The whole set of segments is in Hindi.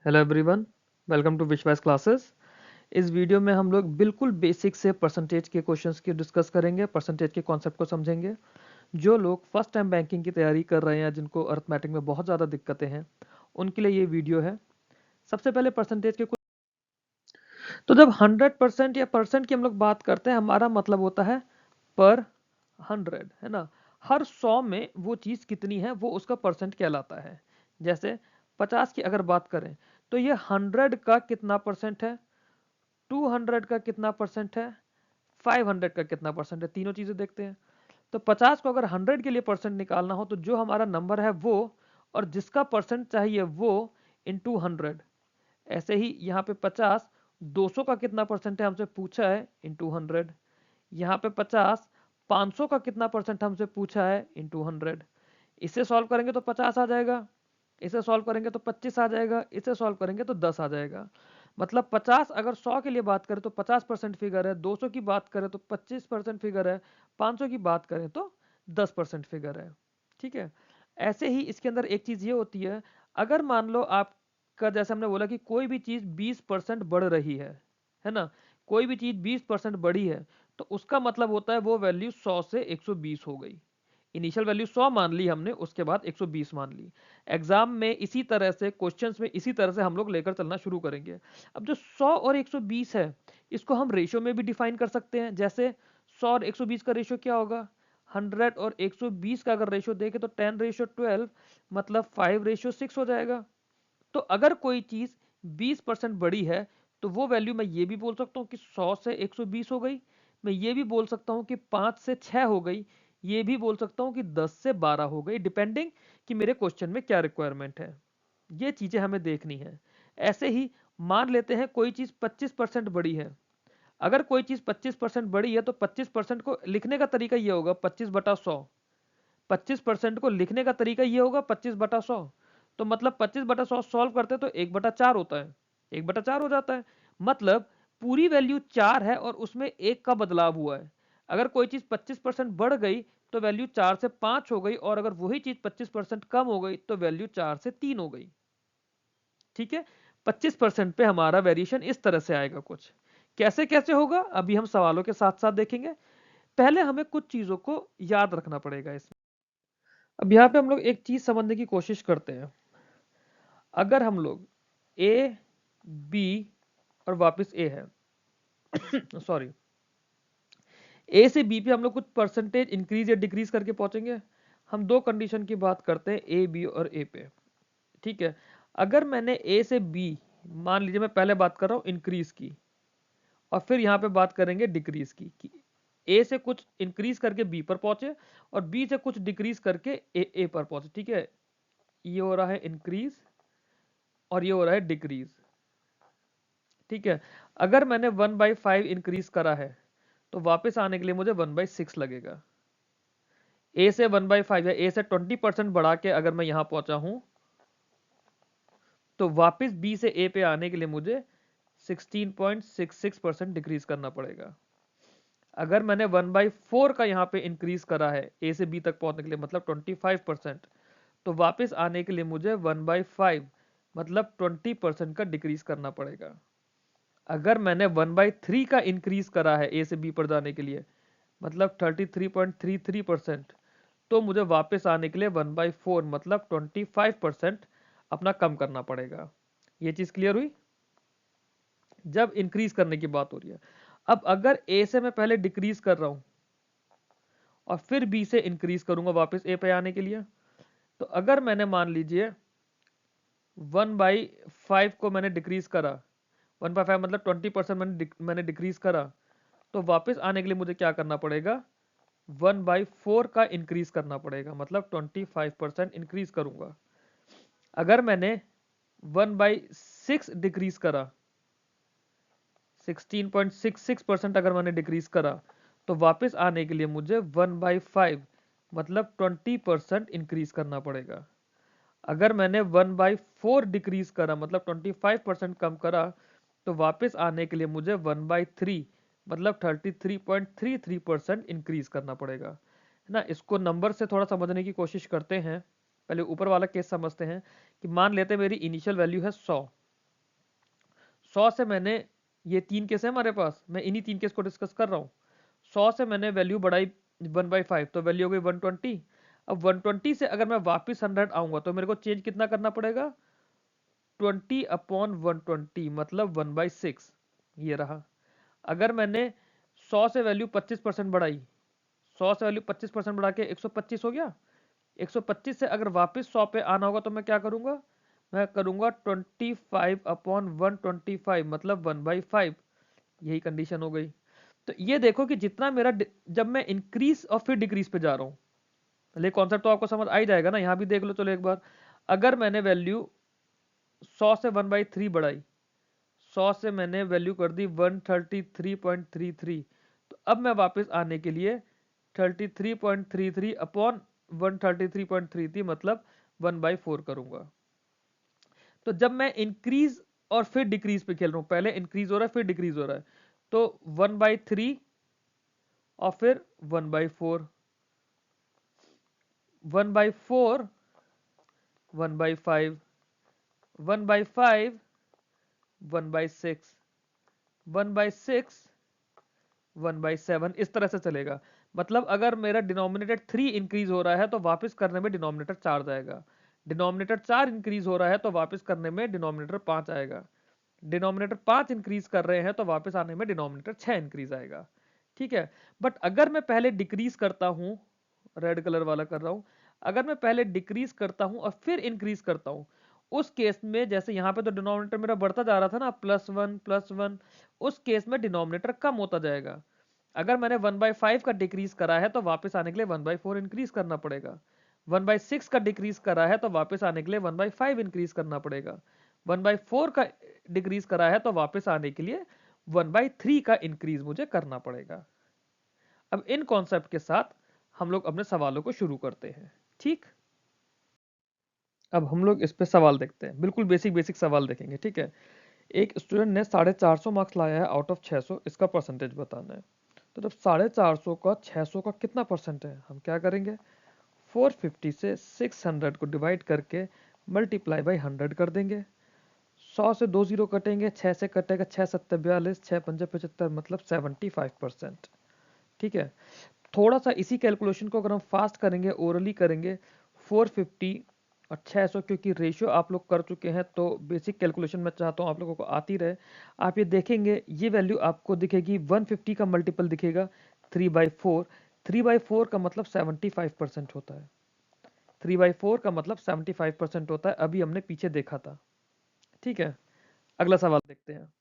हेलो एवरीवन, वेलकम टू विश्वास क्लासेस। इस वीडियो में हम लोग बिल्कुल बेसिक से परसेंटेज के क्वेश्चंस की डिस्कस करेंगे, परसेंटेज के कॉन्सेप्ट को समझेंगे। जो लोग फर्स्ट टाइम बैंकिंग की तैयारी कर रहे हैं, जिनको अर्थमेटिक में बहुत ज़्यादा दिक्कतें हैं, उनके लिए ये वीडियो है। सबसे पहले परसेंटेज के कुछ, तो जब 100% या परसेंट की हम लोग बात करते हैं, हमारा मतलब होता है पर 100, है ना। हर 100 में वो चीज़ कितनी है वो उसका परसेंट कहलाता है। जैसे 50 की अगर बात करें तो ये 100 का कितना परसेंट है, 200 का कितना परसेंट है, 500 का कितना परसेंट है, तीनों चीजें देखते हैं। तो 50 को अगर 100 के लिए परसेंट निकालना हो तो जो हमारा नंबर है वो और जिसका परसेंट चाहिए वो इंटू 100। ऐसे ही यहाँ पे 50 200 का कितना परसेंट है हमसे पूछा है इंटू 100। यहाँ पे 50 500 का कितना परसेंट हमसे पूछा है इंटू 100। इसे सॉल्व करेंगे तो 50 आ जाएगा, इसे सॉल्व करेंगे तो 25 आ जाएगा, इसे सॉल्व करेंगे तो 10 आ जाएगा। मतलब 50 अगर 100 के लिए बात करें तो 50% फिगर है, 200 की बात करें तो 25% फिगर है, 500 की बात करें तो 10% फिगर है। ठीक है। ऐसे ही इसके अंदर एक चीज़ ये होती है, अगर मान लो आपका, जैसे हमने बोला कि कोई भी चीज़ 20% बढ़ रही है ना, कोई भी चीज़ 20% बढ़ी है तो उसका मतलब होता है वो वैल्यू 100 से 120 हो गई। इनिशियल वैल्यू 100 मान ली हमने, उसके बाद 120 मान ली। एग्जाम में इसी तरह से, क्वेश्चंस में इसी तरह से हम लोग लेकर चलना शुरू करेंगे। अब जो 100 और 120 है, इसको हम रेशियो में भी डिफाइन कर सकते हैं। जैसे 100 और 120 का रेशियो क्या होगा, 100 और 120 का अगर रेशियो देखें तो 10:12, मतलब 5:6 हो जाएगा। तो अगर कोई चीज 20% बड़ी है तो वो वैल्यू मैं ये भी बोल सकता हूँ कि 100 से 120 हो गई, मैं ये भी बोल सकता हूँ कि 5 से 6 हो गई, ये भी बोल सकता हूँ कि 10 से 12 हो गई, डिपेंडिंग कि मेरे क्वेश्चन में क्या रिक्वायरमेंट है। ये चीजें हमें देखनी है। ऐसे ही मान लेते हैं कोई चीज 25% बड़ी है। अगर कोई चीज 25% बड़ी है तो 25% को लिखने का तरीका ये होगा 25/100। 25% को लिखने का तरीका ये होगा 25/100। तो मतलब 25/100 सॉल्व करते तो 1/4 होता है, 1/4 हो जाता है। मतलब पूरी वैल्यू 4 है और उसमें 1 का बदलाव हुआ है। अगर कोई चीज 25% बढ़ गई तो वैल्यू 4 से 5 हो गई, और अगर वही चीज 25% कम हो गई तो वैल्यू 4 से 3 हो गई। ठीक है। 25% पे हमारा वेरिएशन इस तरह से आएगा। कुछ कैसे कैसे होगा अभी हम सवालों के साथ साथ देखेंगे। पहले हमें कुछ चीजों को याद रखना पड़ेगा इसमें। अब यहाँ पे हम लोग एक चीज समझने की कोशिश करते हैं। अगर हम लोग ए बी और वापस ए है सॉरी, ए से बी पे हम लोग कुछ परसेंटेज इंक्रीज या डिक्रीज करके पहुंचेंगे। हम दो कंडीशन की बात करते हैं, ए बी और ए पे। ठीक है। अगर मैंने ए से बी, मान लीजिए मैं पहले बात कर रहा हूं इंक्रीज की, और फिर यहाँ पे बात करेंगे डिक्रीज की, कि ए से कुछ इंक्रीज करके बी पर पहुंचे और बी से कुछ डिक्रीज करके ए पर पहुंचे। ठीक है। ये हो रहा है इंक्रीज और ये हो रहा है डिक्रीज। ठीक है। अगर मैंने 1/5 इंक्रीज करा है तो वापस आने के लिए मुझे 1/6 लगेगा। ए से 1/5 है, ए से 20% बढ़ा के अगर मैं यहां पहुंचा हूं तो वापस बी से ए पे आने के लिए मुझे 16.66% डिक्रीज करना पड़ेगा। अगर मैंने 1/4 का यहाँ पे इंक्रीज करा है ए से बी तक पहुंचने के लिए, मतलब 25%, तो वापस आने के लिए मुझे 1/5 मतलब 20% का डिक्रीज करना पड़ेगा। अगर मैंने 1/3 का इंक्रीज करा है ए से बी पर जाने के लिए, मतलब 33.33%, तो मुझे वापस आने के लिए 1/4 मतलब 25% अपना कम करना पड़ेगा। ये चीज क्लियर हुई जब इंक्रीज करने की बात हो रही है। अब अगर ए से मैं पहले डिक्रीज कर रहा हूं और फिर बी से इंक्रीज करूंगा वापस ए पे आने के लिए, तो अगर मैंने मान लीजिए 1/5 को मैंने डिक्रीज करा, 1/5 मतलब 20% मैंने डिक्रीज करा, तो वापस आने के लिए मुझे क्या करना पड़ेगा, 1/4 का इंक्रीज करना पड़ेगा, मतलब 25% इंक्रीज करूंगा। अगर मैंने 1/6 डिक्रीज करा, 16.66% अगर मैंने डिक्रीज करा, तो वापस आने के लिए मुझे 1/5 मतलब 20% इंक्रीज करना पड़ेगा। अगर मैंने 1/4 डिक्रीज करा, मतलब 25% कम करा, तो वापस आने के लिए मुझे 1/3 मतलब 33.33% इंक्रीज करना पड़ेगा, है ना। इसको नंबर से थोड़ा समझने की कोशिश करते हैं। पहले ऊपर वाला केस समझते हैं कि मान लेते हैं मेरी इनिशियल वैल्यू है 100, 100 से मैंने, ये 3 केस है हमारे पास, मैं इन्हीं 3 केस को डिस्कस कर रहा हूँ। 100 से मैंने वैल्यू बढ़ाई 1/5, तो वैल्यू हो गई 120। अब 120 से अगर मैं वापस 100 आऊंगा तो मेरे को चेंज कितना करना पड़ेगा, 20/120, मतलब 1/6। ये रहा। अगर मैंने 100 से वैल्यू 25% बढ़ाई, 100 से वैल्यू 25% बढ़ा के 125 हो गया। 125 से अगर वापस 100 पे आना होगा तो मैं क्या करूंगा, मैं करूंगा 25/125, मतलब 1/5। यही कंडीशन हो गई। तो ये देखो कि जितना मेरा जब मैं इंक्रीज और फिर डिक्रीज पे जा रहा हूं, लेकिन कॉन्सेप्ट तो आपको समझ आ ही जाएगा ना। यहां भी देख लो चलो एक बार। अगर मैंने वैल्यू 100 से 1/3 बढ़ाई, 100 से मैंने वैल्यू कर दी 133.33, तो अब मैं वापस आने के लिए 33.33 अपॉन 133.33, मतलब 1/4 करूंगा। तो जब मैं इंक्रीज और फिर डिक्रीज पे खेल रहा हूं, पहले इंक्रीज हो रहा है फिर डिक्रीज हो रहा है, तो 1/3 और फिर 1/4, 1/4, 1/5, 1/5, 1/6, 1/6, 1/7, इस तरह से चलेगा। मतलब अगर मेरा डिनोमिनेटर 3 इंक्रीज हो रहा है तो वापस करने में डिनोमिनेटर 4 जाएगा। डिनोमिनेटर 4 इंक्रीज हो रहा है तो वापस करने में डिनोमिनेटर 5 आएगा। डिनोमिनेटर 5 इंक्रीज कर रहे हैं तो वापस आने में डिनोमिनेटर 6 इंक्रीज आएगा। ठीक है। बट अगर मैं पहले डिक्रीज करता हूं, रेड कलर वाला कर रहा हूं, अगर मैं पहले डिक्रीज करता हूं और फिर इंक्रीज करता हूं, उस केस में जैसे यहां पे तो डिनोमिनेटर मेरा बढ़ता जा रहा था ना, +1 +1, उस केस में डिनोमिनेटर कम होता जाएगा। अगर मैंने 1/5 का डिक्रीज करा है तो वापस आने के लिए 1/4 इंक्रीज करना पड़ेगा। 1/6 का डिक्रीज करा है तो वापस आने के लिए 1/5 इंक्रीज करना पड़ेगा। 1/4 का डिक्रीज करा है तो वापस आने के लिए 1/3 का इंक्रीज मुझे करना पड़ेगा। अब इन कॉन्सेप्ट के साथ हम लोग अपने सवालों को शुरू करते हैं। ठीक, अब हम लोग इस पे सवाल देखते हैं, बिल्कुल बेसिक बेसिक सवाल देखेंगे। ठीक है। एक स्टूडेंट ने 450 मार्क्स लाया है आउट ऑफ 600, इसका परसेंटेज बताना है। तो जब 450 का 600 का कितना परसेंट है, हम क्या करेंगे, 450 से 600 को डिवाइड करके मल्टीप्लाई बाई 100 कर देंगे। 100 से 2 जीरो कटेंगे, 6 से कटेगा 6 7 42, 6 5 75, मतलब 75%। ठीक है। थोड़ा सा इसी कैलकुलेशन को अगर हम फास्ट करेंगे, ओरली करेंगे, 450 और 600, क्योंकि रेशियो आप लोग कर चुके हैं तो बेसिक कैलकुलेशन मैं चाहता हूँ आप लोगों को आती रहे। आप ये देखेंगे, ये वैल्यू आपको दिखेगी 150 का मल्टीपल दिखेगा 3/4। 3/4 का मतलब 75% होता है। 3/4 का मतलब 75% होता है, अभी हमने पीछे देखा था। ठीक है। अगला सवाल देखते हैं।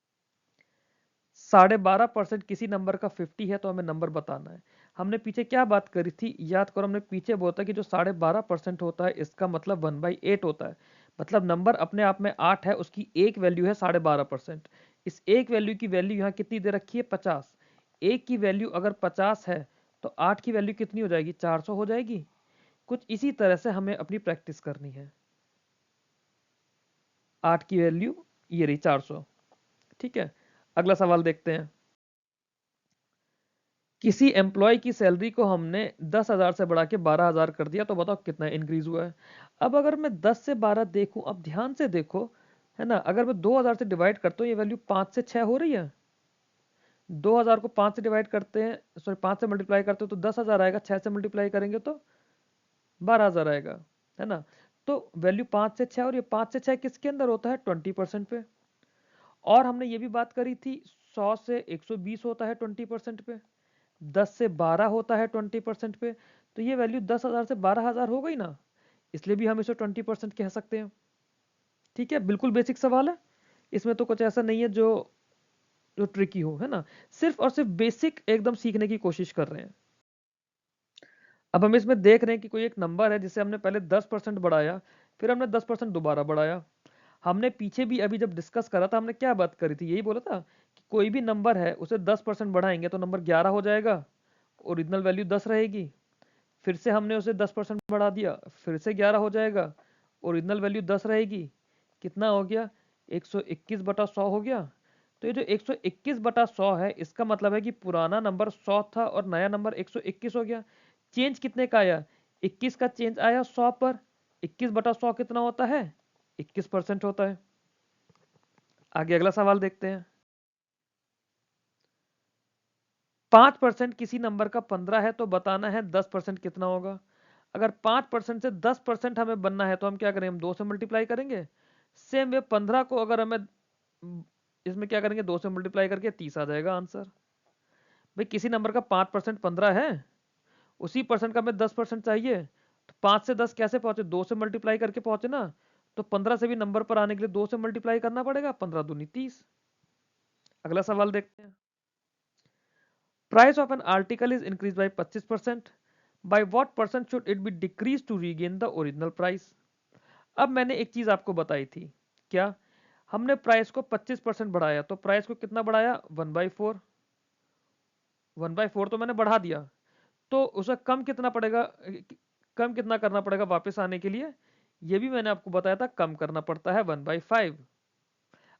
12.5% किसी नंबर का 50 है तो हमें नंबर बताना है। हमने पीछे क्या बात करी थी, याद करो। हमने पीछे बोला था कि जो 12.5% होता है इसका मतलब 1/8 होता है। मतलब नंबर अपने आप में 8 है, उसकी एक वैल्यू है 12.5%। इस एक वैल्यू की वैल्यू यहाँ कितनी दे रखी है, 50। एक की वैल्यू अगर 50 है तो 8 की वैल्यू कितनी हो जाएगी, 400 हो जाएगी। कुछ इसी तरह से हमें अपनी प्रैक्टिस करनी है। 8 की वैल्यू ये रही 400। ठीक है। अगला सवाल देखते हैं। किसी एम्प्लॉय की सैलरी को हमने 10,000 से बढ़ा के 12,000 कर दिया, तो बताओ कितना इंक्रीज हुआ है। अब अगर मैं 10 से 12 देखूं, अब ध्यान से देखो, है ना, अगर मैं 2,000 से डिवाइड करता हूँ, ये वैल्यू 5 से 6 हो रही है। 2,000 को 5 से डिवाइड करते हैं, सॉरी 5 से मल्टीप्लाई करते हो तो 10,000 आएगा, 6 से मल्टीप्लाई करेंगे तो 12,000 आएगा, है ना। तो वैल्यू 5 से 6, और ये 5 से 6 किसके अंदर होता है, 20% पे। और हमने ये भी बात करी थी 100 से 120 होता है 20% पे, 10 से 12 होता है 20% पे। तो ये वैल्यू 10,000 से 12,000 हो गई ना, इसलिए भी हम इसे 20% कह सकते हैं। ठीक है, बिल्कुल बेसिक सवाल है, इसमें तो कुछ ऐसा नहीं है जो जो ट्रिकी हो, है ना। सिर्फ और सिर्फ बेसिक एकदम सीखने की कोशिश कर रहे हैं। अब हम इसमें देख रहे हैं कि कोई एक नंबर है जिसे हमने पहले 10% बढ़ाया, फिर हमने 10% दोबारा बढ़ाया। हमने पीछे भी अभी जब डिस्कस करा था, हमने क्या बात करी थी, यही बोला था कि कोई भी नंबर है उसे 10% बढ़ाएंगे तो नंबर 11 हो जाएगा, ओरिजिनल वैल्यू 10 रहेगी। फिर से हमने उसे 10% बढ़ा दिया, फिर से 11 हो जाएगा, ओरिजिनल वैल्यू 10 रहेगी। कितना हो गया, 121/100 हो गया। तो ये जो 121/100 है, इसका मतलब है कि पुराना नंबर 100 था और नया नंबर 121 हो गया। चेंज कितने का आया, 21 का चेंज आया 100 पर। 21/100 कितना होता है, 21% होता है। आगे अगला सवाल देखते हैं। 5% किसी नंबर का 15 है तो बताना है 10% कितना होगा। अगर 5% से 10% हमें बनना है तो हम क्या करें, हम 2 से मल्टीप्लाई करेंगे। सेम वे 15 को अगर हमें इसमें क्या करेंगे, 2 से मल्टीप्लाई करके 30 आ जाएगा आंसर। भाई किसी नंबर का 5% 15 है, उसी परसेंट का हमें 10% चाहिए, तो 5 से 10 कैसे पहुंचे, 2 से मल्टीप्लाई करके पहुंचे ना। तो 15 से भी नंबर पर आने के लिए 2 से मल्टीप्लाई करना पड़ेगा, 15 दूनी 30। अगला सवाल देखते हैं। Price of an article is increase by 25%, by what percent should it be decrease to regain the original price. अब मैंने एक चीज आपको बताई थी, क्या, हमने प्राइस को 25% बढ़ाया, तो प्राइस को कितना बढ़ाया, 1/4। 1/4 तो मैंने बढ़ा दिया, तो उसे कम कितना पड़ेगा, कम कितना करना पड़ेगा वापस आने के लिए, ये भी मैंने आपको बताया था, कम करना पड़ता है 1/5।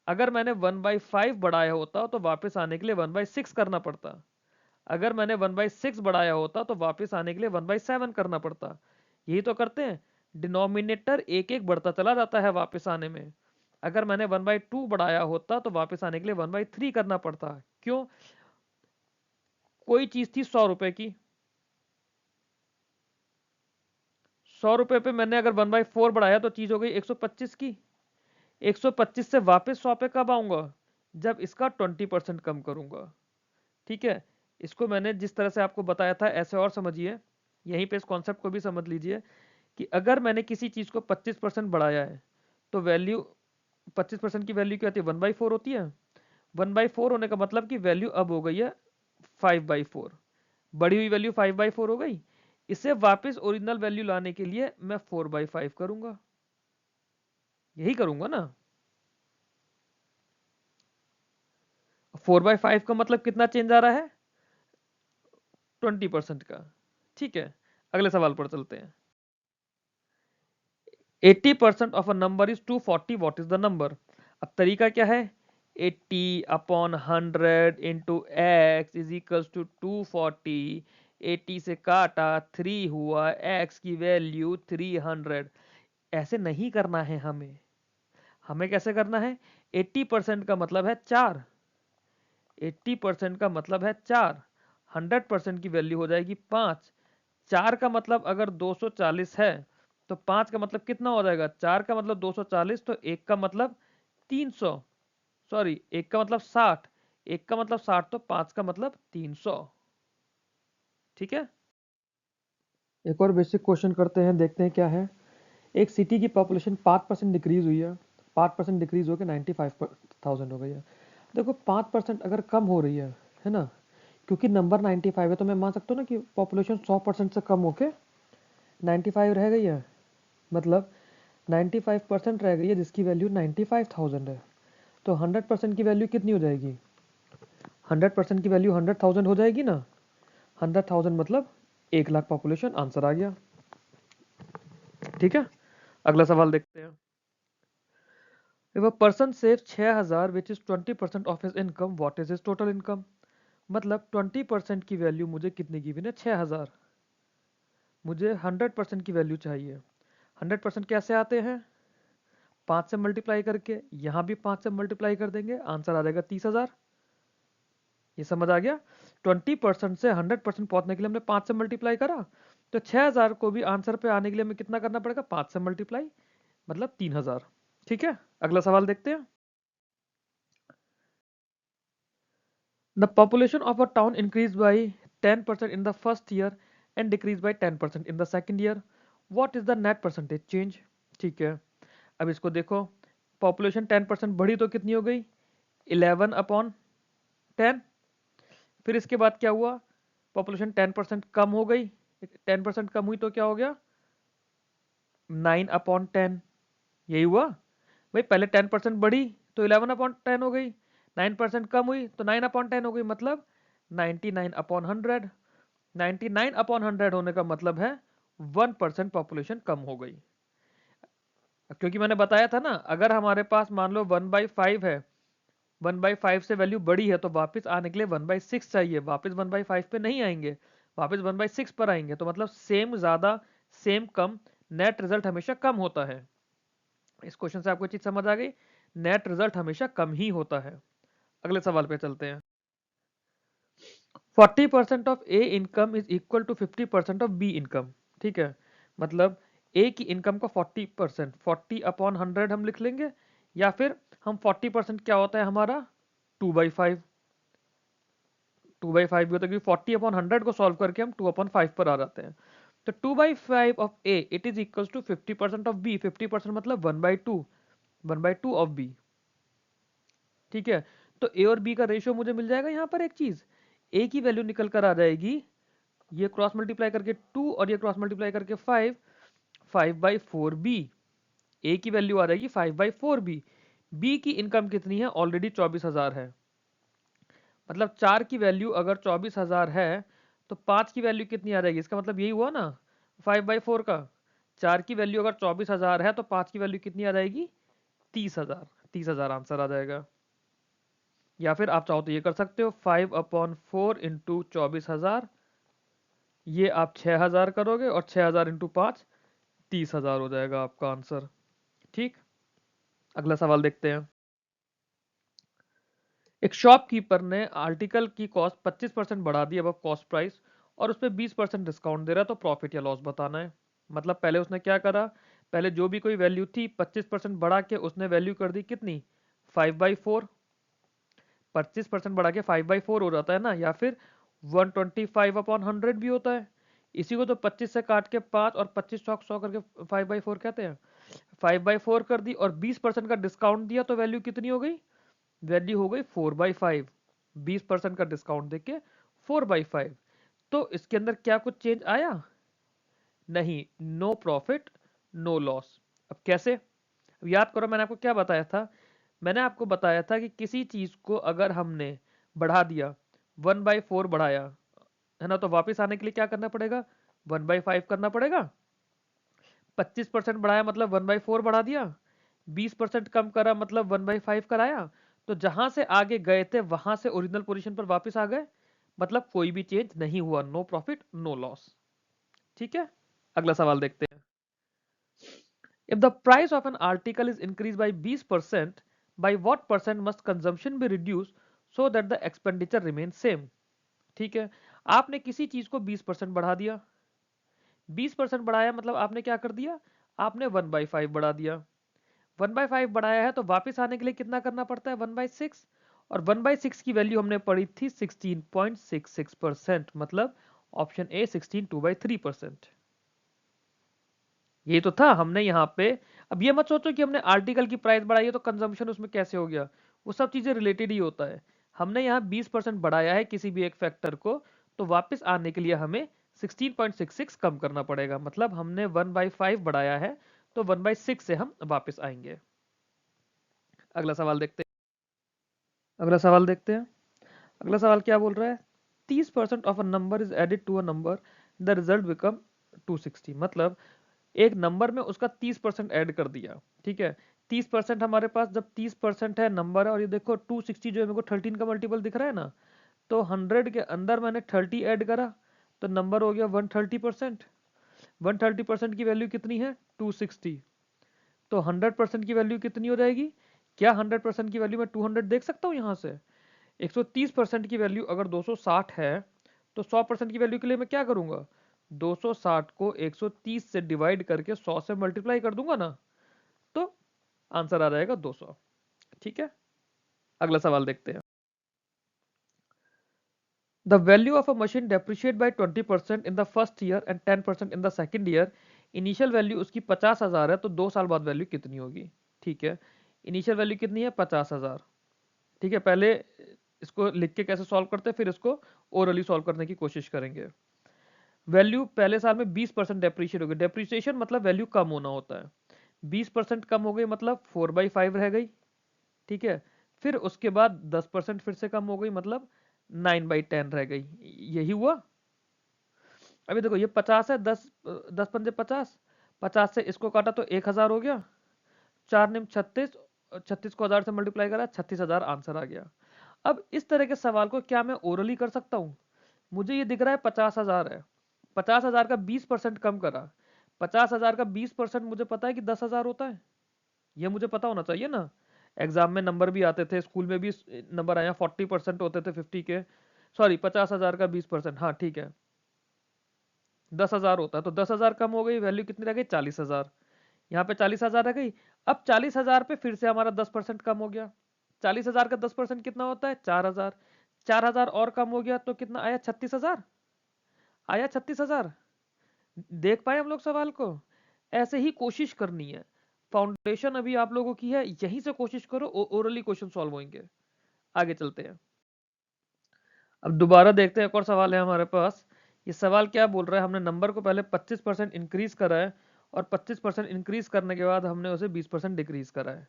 अगर मैंने 1/5 बढ़ाया होता तो वापस आने के लिए 1/6 करना पड़ता। अगर मैंने 1/6 बढ़ाया होता तो वापस आने के लिए 1/7 करना पड़ता। यही तो करते हैं, डिनोमिनेटर एक एक बढ़ता चला जाता है वापस आने में। अगर मैंने 1/2 बढ़ाया होता तो वापस आने के लिए 1/3 करना पड़ता। क्यों, कोई चीज थी 100 रुपए की, 100 रुपए पे मैंने अगर 1/4 बढ़ाया तो चीज हो गई 125 की। 125 से वापस 100 पे कब आऊंगा, जब इसका 20% कम करूंगा। ठीक है, इसको मैंने जिस तरह से आपको बताया था ऐसे और समझिए, यहीं पे इस कॉन्सेप्ट को भी समझ लीजिए कि अगर मैंने किसी चीज को 25% बढ़ाया है तो वैल्यू, 25% की वैल्यू क्या होती है, 1/4 होती है। 1/4 होने का मतलब कि वैल्यू अब हो गई है 5/4, बढ़ी हुई वैल्यू 5/4 हो गई। इसे वापस ओरिजिनल वैल्यू लाने के लिए मैं 4/5 करूंगा, यही करूंगा ना। 4/5 का मतलब कितना चेंज आ रहा है, 20% का। ठीक है, अगले सवाल पर चलते हैं। 80% of a number is 240, what is the number. अब तरीका क्या है, 80/100 into x is equals to 240। 80 से काटा 3 हुआ, एक्स की वैल्यू 300। ऐसे नहीं करना है हमें, हमें कैसे करना है, 80% का मतलब है 4, 80% का मतलब है 4, 100% की वैल्यू हो जाएगी 5। 4 का मतलब अगर 240 है तो 5 का मतलब कितना हो जाएगा, 4 का मतलब 240, तो 1 का मतलब 300, सॉरी 1 का मतलब 60, 1 का मतलब 60, तो 5 का मतलब 300। ठीक है, एक और बेसिक क्वेश्चन करते हैं, देखते हैं क्या है। एक सिटी की पॉपुलेशन 5% डिक्रीज हुई है, 5% डिक्रीज होकर 95,000 हो गई है। देखो 5% अगर कम हो रही है ना, क्योंकि नंबर 95 है तो मैं मान सकता हूँ ना कि पॉपुलेशन 100% से कम होके 95 रह गई है। मतलब 95% रह गई है जिसकी वैल्यू 95,000 है। तो 100% की वैल्यू कितनी हो जाएगी, 100% की वैल्यू 100,000 हो जाएगी ना। 100,000 मतलब 1 लाख पॉपुलेशन, आंसर आ गया। ठीक है, अगला सवाल देखते हैं। If a person saves 6,000 which is 20% of his income, what is his total income। मतलब 20% की वैल्यू मुझे कितनी गिवन है, 6,000। मुझे 100% की वैल्यू चाहिए। 100% कैसे आते हैं, 5 से मल्टीप्लाई करके, यहाँ भी 5 से मल्टीप्लाई कर देंगे, आंसर आ जाएगा 30,000। ये समझ आ गया, 20% से 100% पहुंचने के लिए हमने 5 से मल्टीप्लाई करा, तो 6,000 को भी आंसर पे आने के लिए हमें कितना करना पड़ेगा, 5 से मल्टीप्लाई, मतलब 3,000। ठीक है, अगला सवाल देखते हैं। The population of a town increase by 10% in the first year and decrease by 10% in the second year, what is the net percentage change. ठीक है, अब इसको देखो, पॉपुलेशन 10% बढ़ी तो कितनी हो गई, 11/10। फिर इसके बाद क्या हुआ, पॉपुलेशन 10% कम हो गई, 10% कम हुई तो क्या हो गया, 9/10। यही हुआ, भाई पहले 10% बढ़ी तो 11/10 हो गई, 9% कम हुई तो 9/10 हो गई, मतलब 99/100। 99/100 होने का मतलब है 1% पॉपुलेशन कम हो गई। क्योंकि मैंने बताया था ना, अगर हमारे पास मान लो 1/5 है, 1/5 से वैल्यू बड़ी है तो वापस आने के लिए 1/6 चाहिए, वापस 1/5 पे नहीं आएंगे, वापस 1/6 पर आएंगे, तो मतलब सेम ज्यादा, सेम कम, नेट रिजल्ट हमेशा कम होता है। इस क्वेश्चन से आपको चीज समझ आ गई। नेट रिजल्ट हमेशा कम ही होता है। अगले सवाल पे चलते हैं। 40% of a income is equal to 50% of b income. ठीक है, मतलब ए की इनकम का 40%, 40/100 हम लिख लेंगे, या फिर हम 40% क्या होता है हमारा 2/5, 2/5 भी होता है, क्योंकि 40/100 को सॉल्व करके हम 2/5 पर आ जाते हैं। तो 2/5 of a it is equal to 50% of b, 50% मतलब 1/2, 1/2 ऑफ बी। ठीक है, तो ए और बी का रेशियो मुझे मिल जाएगा यहाँ पर एक चीज, ए की वैल्यू निकल कर आ जाएगी, ये क्रॉस मल्टीप्लाई करके 2 और ये क्रॉस मल्टीप्लाई करके 5, 5/4 बी। ए की वैल्यू आ जाएगी 5/4 बी। बी की इनकम कितनी है, ऑलरेडी 24,000 है, मतलब 4 की वैल्यू अगर 24,000 है तो 5 की वैल्यू कितनी आ जाएगी, इसका मतलब यही हुआ ना 5/4 का। 4 की वैल्यू अगर 24,000 है तो 5 की वैल्यू कितनी आ जाएगी 30,000, 30,000 आंसर आ जाएगा। या फिर आप चाहो तो ये कर सकते हो 5/4 इंटू 24,000, ये आप 6,000 करोगे और 6,000 इंटू 5 30,000 हो जाएगा आपका आंसर। ठीक, अगला सवाल देखते हैं। एक शॉपकीपर ने आर्टिकल की कॉस्ट 25% बढ़ा दी अब कॉस्ट प्राइस, और उस पर 20% डिस्काउंट दे रहा है, तो प्रॉफिट या लॉस बताना है। मतलब पहले उसने क्या करा, पहले जो भी कोई वैल्यू थी 25% बढ़ा के उसने वैल्यू कर दी कितनी 5/4, 25% बढ़ा के 5/4 हो जाता है ना, या फिर 125/100 भी होता है। इसी को तो 25 से काट के 5 और 25 चौक 100 करके 5/4 कहते हैं। 5/4 कर दी और 20% का डिस्काउंट दिया, तो वैल्यू कितनी हो गई, वैल्यू हो गई 4/5। 20% का डिस्काउंट देके 4/5। तो इसके अंदर क्या कुछ चेंज आया, नहीं, नो प्रॉफिट नो लॉस। अब कैसे, अब याद करो मैंने आपको क्या बताया था, मैंने आपको बताया था कि किसी चीज को अगर हमने बढ़ा दिया 1/4 बढ़ाया है ना, तो वापस आने के लिए क्या करना पड़ेगा 1/5 करना पड़ेगा। 25% बढ़ाया मतलब 1/4 बढ़ा दिया, 20% कम करा मतलब 1/5 कराया, तो जहां से आगे गए थे वहां से ओरिजिनल पोजीशन पर वापस आ गए, मतलब कोई भी चेंज नहीं हुआ, नो प्रॉफिट नो लॉस। ठीक है, अगला सवाल देखते हैं। If the price of an article is increase bye 20%, by what percent must consumption be reduced so that the expenditure remains same। ठीक है, आपने किसी चीज को 20% बढ़ा दिया, 20% बढ़ाया मतलब आपने क्या कर दिया, आपने 1/5 बढ़ा दिया। 1/5 बढ़ाया है तो वापस आने के लिए कितना करना पड़ता है 1/6, और 1/6 की वैल्यू हमने पढ़ी थी 16.66%, मतलब ऑप्शन ए 16 2/3%। ये तो था हमने यहाँ पे। अब ये मत सोचो कि हमने आर्टिकल की प्राइस बढ़ाई है तो कंजम्पशन उसमें कैसे हो गया, वो सब चीजें रिलेटेड ही होता है। हमने यहाँ 20% बढ़ाया है किसी भी एक फैक्टर को, तो वापस आने के लिए हमें 16.66 कम करना पड़ेगा, मतलब हमने 1/5 बढ़ाया है तो 1/6 से हम वापस आएंगे। अगला सवाल देखते हैं। अगला सवाल देखते हैं। अगला सवाल क्या बोल रहा है, 30% of a number is added to a number, the result become 260। मतलब एक नंबर में उसका 30% ऐड कर दिया। ठीक है, 30% हमारे पास जब 30% है नंबर है, और ये देखो 260 जो है मेरे को 13 का मल्टीपल दिख रहा है ना, तो 100 के अंदर मैंने 30 ऐड करा तो नंबर हो गया 130%। 130% की वैल्यू कितनी है 260, तो 100% की वैल्यू कितनी हो जाएगी, क्या 100% की वैल्यू मैं 200 देख सकता हूँ यहाँ से। 130% की वैल्यू अगर 260 है, तो 100% की वैल्यू के लिए मैं क्या करूंगा, 260 को 130 से डिवाइड करके 100 से मल्टीप्लाई कर दूंगा ना, तो आंसर आ जाएगा 200। ठीक है, अगला सवाल देखते हैं। The value of a machine depreciate by 20% in the first year and 10% in the second year. Initial value उसकी 50,000 है, तो 2 साल बाद वैल्यू कितनी होगी। ठीक है, इनिशियल वैल्यू कितनी है 50,000। ठीक है, पहले इसको लिख के कैसे सॉल्व करते हैं, फिर इसको ओरली सॉल्व करने की कोशिश करेंगे। वैल्यू पहले साल में 20% डेप्रीशिएट हो गई, डेप्रीशिएशन मतलब वैल्यू कम होना होता है, 20% कम हो गई मतलब 4/5 रह गई। ठीक है, फिर उसके बाद 10% फिर से कम हो गई, मतलब 9/10 रह गई। यही हुआ। अभी देखो ये 50 है, 10 10 पंजे 50, 50 से इसको काटा तो 1,000 हो गया, 4 निम 36, 36 को 1000 से मल्टीप्लाई करा 36,000 आंसर आ गया। अब इस तरह के सवाल को क्या मैं ओरली कर सकता हूँ, मुझे ये दिख रहा है 50,000 है, 50,000 का 20% कम करा, 50,000 का 20% मुझे पता है कि 10,000 होता है, ये मुझे पता होना चाहिए ना। एग्जाम में नंबर भी आते थे, स्कूल में भी नंबर आया 40% होते थे 50 के, सॉरी 50,000 का 20%, हाँ ठीक है 10,000 होता है, तो 10,000 कम हो गई, वैल्यू कितनी रह गई 40,000। यहाँ पे 40,000 रह गई। अब 40,000 पे फिर से हमारा 10% कम हो गया। 40,000 का 10% कितना होता है 4,000। 4,000 और कम हो गया तो कितना आया 36,000। आया 36,000। देख पाए हम लोग सवाल को? ऐसे ही कोशिश करनी है। फाउंडेशन अभी आप लोगों की है, यहीं से कोशिश करो, ओरली क्वेश्चन सॉल्व होंगे। आगे चलते हैं। अब दोबारा देखते हैं, एक और सवाल है हमारे पास। ये सवाल क्या बोल रहा है, हमने नंबर को पहले 25% इंक्रीज करा है और 25% इंक्रीज करने के बाद हमने उसे 20% डिक्रीज करा है।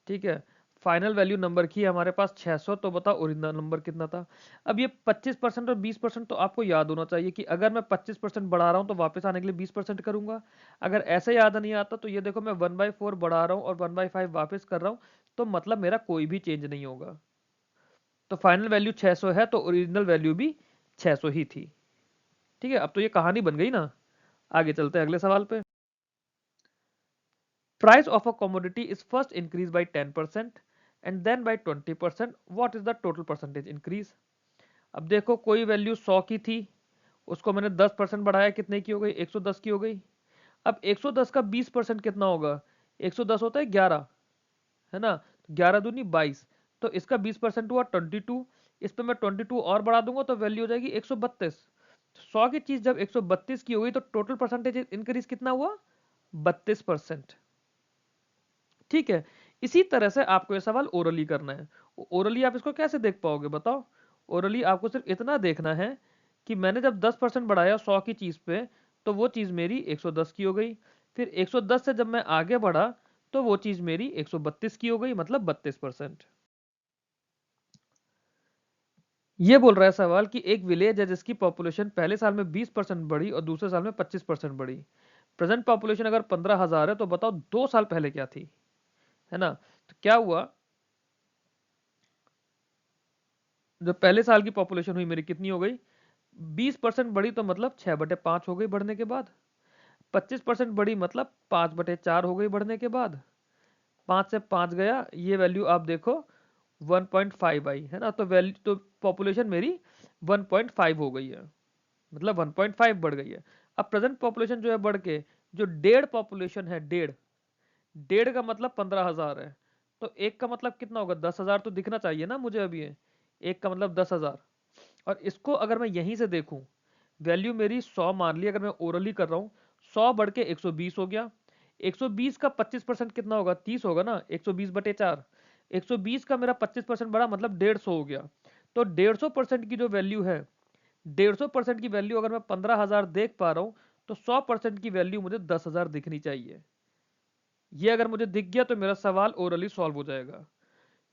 ठीक है, फाइनल वैल्यू नंबर की है हमारे पास 600, तो बताओ ओरिजिनल नंबर कितना था। अब ये 25% और 20% तो आपको याद होना चाहिए कि अगर मैं 25% बढ़ा रहा हूं तो वापस आने के लिए 20% करूंगा। अगर ऐसे याद नहीं आता तो ये देखो मैं 1/4 बढ़ा रहा हूं और 1/5 वापस कर रहा हूं, तो मतलब मेरा कोई भी चेंज नहीं होगा। तो फाइनल वैल्यू 600 है, तो ओरिजिनल वैल्यू भी 600 ही थी। ठीक है, अब तो ये कहानी बन गई ना। आगे चलते हैं अगले सवाल पे। Price of a commodity is first increased by 10% and then by 20%. What is the total percentage increase? अब देखो कोई वैल्यू 100 की थी, उसको मैंने 10% बढ़ाया, कितने की हो गई 110 की हो गई। अब 110 का 20% कितना होगा, 110 होता है 11, है ना, 11 दूनी 22, तो इसका 20% हुआ 22। इस पे मैं 22 और बढ़ा दूंगा तो वैल्यू हो जाएगी 132। 100 की चीज जब 132 की हो गई तो टोटल परसेंटेज इंक्रीज कितना हुआ 32%। ठीक है, इसी तरह से आपको ये सवाल ओरली करना है। ओरली आप इसको कैसे देख पाओगे बताओ। ओरली आपको सिर्फ इतना देखना है कि मैंने जब 10% बढ़ाया 100 की चीज पे, तो वो चीज मेरी 110 की हो गई। फिर 110 से जब मैं आगे बढ़ा तो वो चीज मेरी 132 की हो गई, मतलब 32%। ये बोल रहा है सवाल कि एक विलेज है जिसकी पॉपुलेशन पहले साल में 20% बढ़ी और दूसरे साल में 25% बढ़ी। प्रेजेंट पॉपुलेशन अगर 15,000 है तो बताओ 2 साल पहले क्या थी, है ना। तो क्या हुआ, जब पहले साल की पॉपुलेशन हुई मेरी कितनी हो गई 20% बढ़ी, तो मतलब 6/5 हो गई बढ़ने के बाद। 25% बढ़ी मतलब 5/4 हो गई बढ़ने के बाद। 5 से 5 गया, ये वैल्यू आप देखो 1.5 आई, है ना। तो वैल्यू तो पॉपुलेशन मेरी 1.5 हो गई है, मतलब 1.5 बढ़ गई है। अब प्रेजेंट पॉपुलेशन जो है बढ़ के जो डेढ़ पॉपुलेशन है, डेढ़ डेढ़ का मतलब 15,000 है, तो एक का मतलब कितना होगा 10,000 तो दिखना चाहिए ना मुझे अभी ये। एक का मतलब 10,000, और इसको अगर मैं यहीं से देखूं, वैल्यू मेरी 100 मान ली, अगर मैं ओरली कर रहा हूं 100 बढ़ के 120 हो गया। 120 का 25% कितना होगा 30 होगा ना, 120/4। 120 का मेरा 25% बढ़ा मतलब 150 हो गया। तो 150% की जो वैल्यू है, 150% की वैल्यू अगर मैं 15,000 देख पा रहा हूं, तो 100% की वैल्यू मुझे 10,000 दिखनी चाहिए। ये अगर मुझे दिख गया तो मेरा सवाल ओरली सॉल्व हो जाएगा।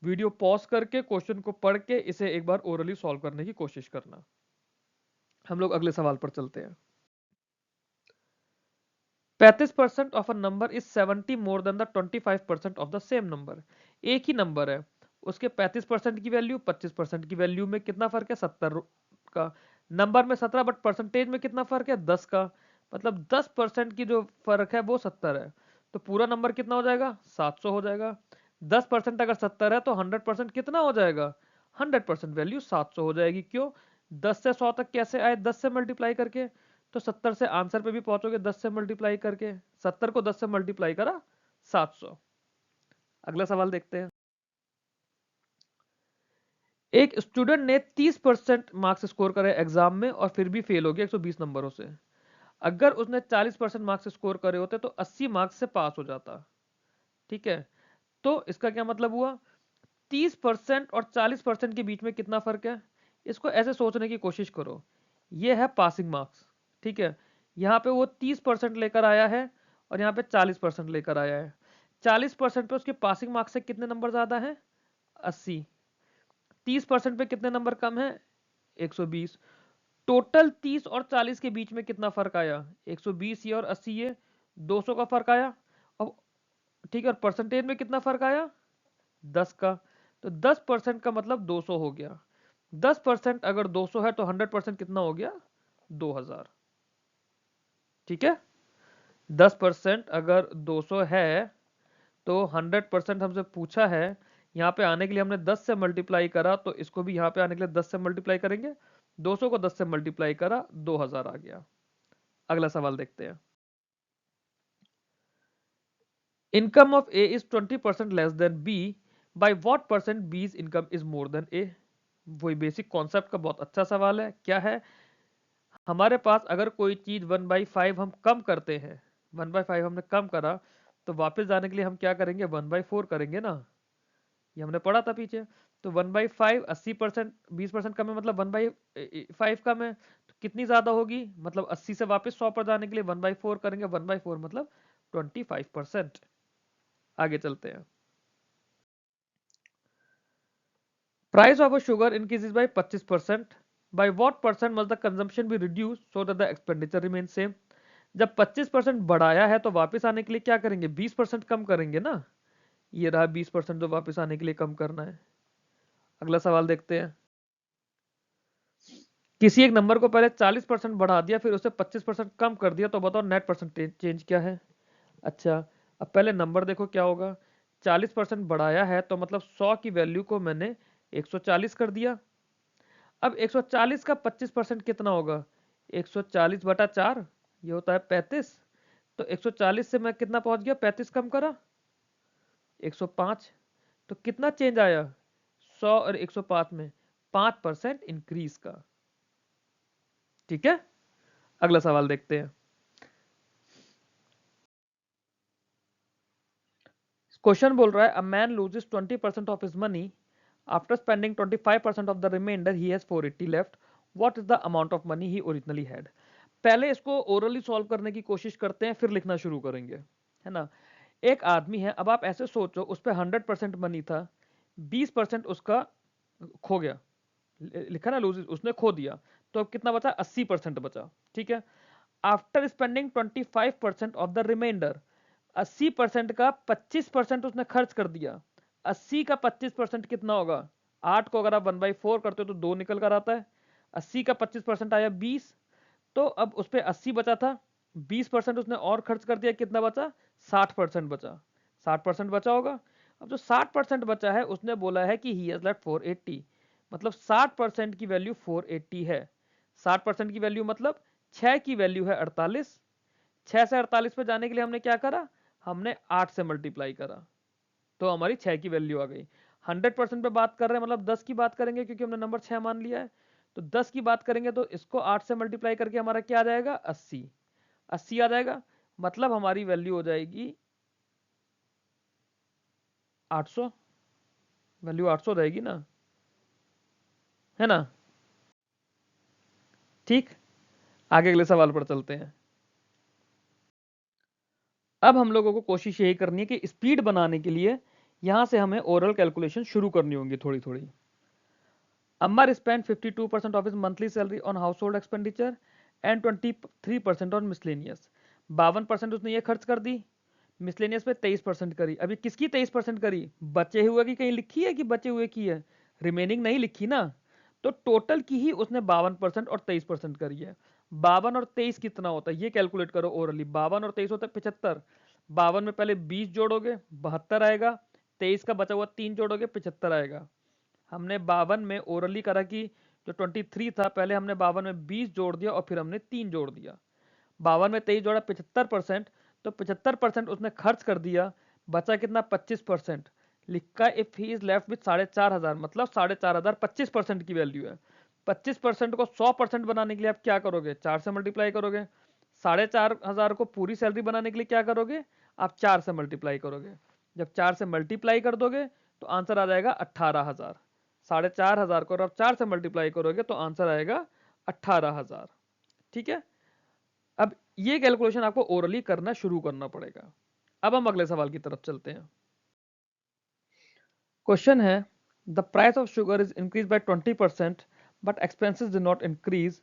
वीडियो पॉज करके क्वेश्चन को पढ़ के इसे एक बार ओरली सॉल्व करने की कोशिश करना। हम लोग अगले सवाल पर चलते हैं। 35% of a number is 70 more than the 25% of the same number. एक ही नंबर है, उसके 35% की वैल्यू 25% की वैल्यू में कितना फर्क है 70 का। नंबर में 17 बट परसेंटेज में कितना फर्क है 10 का, मतलब 10% की जो फर्क है वो 70 है। तो पूरा नंबर कितना हो जाएगा 700 हो जाएगा। 10% अगर 70 है तो 100% कितना हो जाएगा 100% वैल्यू 700 हो जाएगी। क्यों, 10 से 100 तक कैसे आए 10 से मल्टीप्लाई करके, तो 70 से आंसर पे भी पहुंचोगे 10 से मल्टीप्लाई करके। 70 को 10 से मल्टीप्लाई करा 700। अगला सवाल देखते हैं। एक स्टूडेंट ने 30% मार्क्स स्कोर करे एग्जाम में और फिर भी फेल हो गया 120 नंबरों से। अगर उसने 40% मार्क्स स्कोर करे होते तो 80 मार्क्स से पास हो जाता। ठीक है, तो इसका क्या मतलब हुआ, 30% और 40% के बीच में कितना फर्क है। इसको ऐसे सोचने की कोशिश करो, ये है पासिंग मार्क्स। ठीक है, यहाँ पे वो 30% लेकर आया है और यहाँ पे 40% लेकर आया है। 40% पे उसके पासिंग मार्क्स से कितने नंबर ज्यादा है 80। 30% पे कितने नंबर कम है 120। टोटल 30 और 40 के बीच में कितना फर्क आया 120 ये और 80 ये 200 का फर्क आया। अब ठीक है, और परसेंटेज में कितना फर्क आया 10 का। तो 10% का मतलब 200 हो गया। 10% अगर 200 है तो 100% कितना हो गया 2000। ठीक है, 10% अगर 200 है तो 100% हमसे पूछा है, यहाँ पे आने के लिए हमने 10 से मल्टीप्लाई करा, तो इसको भी यहाँ पे आने के लिए 10 से मल्टीप्लाई करेंगे। 200 को 10 से मल्टीप्लाई करा, 2000 आ गया। अगला सवाल देखते हैं। Income of A is 20% less than B, by what percent B's income is more than A. वही बेसिक कॉन्सेप्ट का बहुत अच्छा सवाल है। क्या है, हमारे पास अगर कोई चीज 1/5 हम कम करते हैं, 1/5 हमने कम करा, तो वापस जाने के लिए हम क्या करेंगे, 1/4 करेंगे ना। ये हमने पढ़ा था पीछे। तो 1/5 80%, 20% कम है, मतलब 1/5 कम है, तो कितनी ज्यादा होगी, मतलब 80 से वापस 100 पर जाने के लिए 1/4 करेंगे। 1/4 मतलब 25%। आगे चलते हैं। Price of sugar increases by 25%, by what percent must the consumption be reduce so that the expenditure remain same. जब 25% बढ़ाया है तो वापस आने के लिए क्या करेंगे, 20% कम करेंगे ना। ये रहा 20% जो वापस आने के लिए कम करना है। अगला सवाल देखते हैं। किसी एक नंबर को पहले 40% बढ़ा दिया, फिर उसे 25% कम कर दिया, तो बताओ नेट परसेंटेज चेंज क्या है। अच्छा, अब पहले नंबर देखो क्या होगा। 40% बढ़ाया है तो मतलब 100 की वैल्यू को मैंने 140 कर दिया। अब 140 का 25% कितना होगा, 140 बटा 4, ये होता है 35। तो 140 से मैं कितना पहुंच गया, 35 कम करा 105। तो कितना चेंज आया, 100 और 105 में 5% इंक्रीज का। ठीक है, अगला सवाल देखते हैं। क्वेश्चन बोल रहा है, a man loses 20% of his money after spending 25% of the remainder, he has 480 left, what is the amount of money he originally had. पहले इसको ओरली सॉल्व करने की कोशिश करते हैं, फिर लिखना शुरू करेंगे, है ना। एक आदमी है, अब आप ऐसे सोचो, उस पर 100% मनी था, 20% उसका खो गया, लिखा ना लूज, उसने खो दिया, तो अब कितना बचा, 80% बचा। ठीक है, after spending 25% of the remainder, 80% का 25% उसने खर्च कर दिया। 80 का 25% कितना होगा, 8 को अगर आप 1/4 करते हो तो 2 निकल कर आता है। 80 का 25% आया 20। तो अब उस पर 80 बचा था, 20% उसने और खर्च कर दिया, कितना बचा, 60% बचा। 60% बचा होगा। अब जो 60% बचा है, उसने बोला है कि ही हैज लेफ्ट 480, मतलब 60% की वैल्यू 480 है। 60% की वैल्यू मतलब 6 की वैल्यू है 48। 6 से 48 पे जाने के लिए हमने क्या करा, हमने 8 से मल्टीप्लाई करा, तो हमारी 6 की वैल्यू आ गई। 100% पे बात कर रहे हैं, मतलब 10 की बात करेंगे क्योंकि हमने नंबर 6 मान लिया है। तो 10 की बात करेंगे तो इसको 8 से मल्टीप्लाई करके हमारा क्या आ जाएगा, 80। 80 आ जाएगा, मतलब हमारी वैल्यू हो जाएगी 800। वैल्यू 800 रहेगी ना, है ना। ठीक, आगे अगले सवाल पर चलते हैं। अब हम लोगों को कोशिश यही करनी है कि स्पीड बनाने के लिए यहां से हमें ओरल कैलकुलेशन शुरू करनी होंगी थोड़ी थोड़ी। Ammar spent 52% of his monthly salary on household expenditure and 23% on miscellaneous। 52% उसने ये खर्च कर दी, मिसलेनियस पे 23% करी। अभी किसकी 23% करी, बचे हुए की कहीं लिखी है कि बचे हुए की है, रिमेनिंग नहीं लिखी ना। तो टोटल की ही उसने 52% और 23% करी है। 52 और 23 कितना होता है, ये कैलकुलेट करो ओरली। 52 और 23 होता है 75। 52 में पहले 20 जोड़ोगे 72 आएगा, 23 का बचा हुआ 3 जोड़ोगे 75 आएगा। हमने 52 में ओरली करा कि जो 23 था, पहले हमने 52 में 20 जोड़ दिया और फिर हमने 3 जोड़ दिया। 52 में 23 जोड़ा 75%, तो 75% उसने खर्च कर दिया, बचा कितना, 25%। लिखा if he is left with 4500, मतलब 4500 25% की वैल्यू है। 25% को 100% बनाने के लिए आप क्या करोगे, 4 से मल्टीप्लाई करोगे। 4500 को पूरी सैलरी बनाने के लिए क्या करोगे, आप 4 से मल्टीप्लाई करोगे। जब 4 से मल्टीप्लाई कर दोगे तो आंसर आ जाएगा 18,000। 4500 को आप 4 से मल्टीप्लाई करोगे तो आंसर आएगा 18,000। ठीक है, अब ये कैलकुलेशन आपको ओरली करना शुरू करना पड़ेगा। अब हम अगले सवाल की तरफ चलते हैं। क्वेश्चन है, the price of sugar is increase bye 20% but expenses did not increase,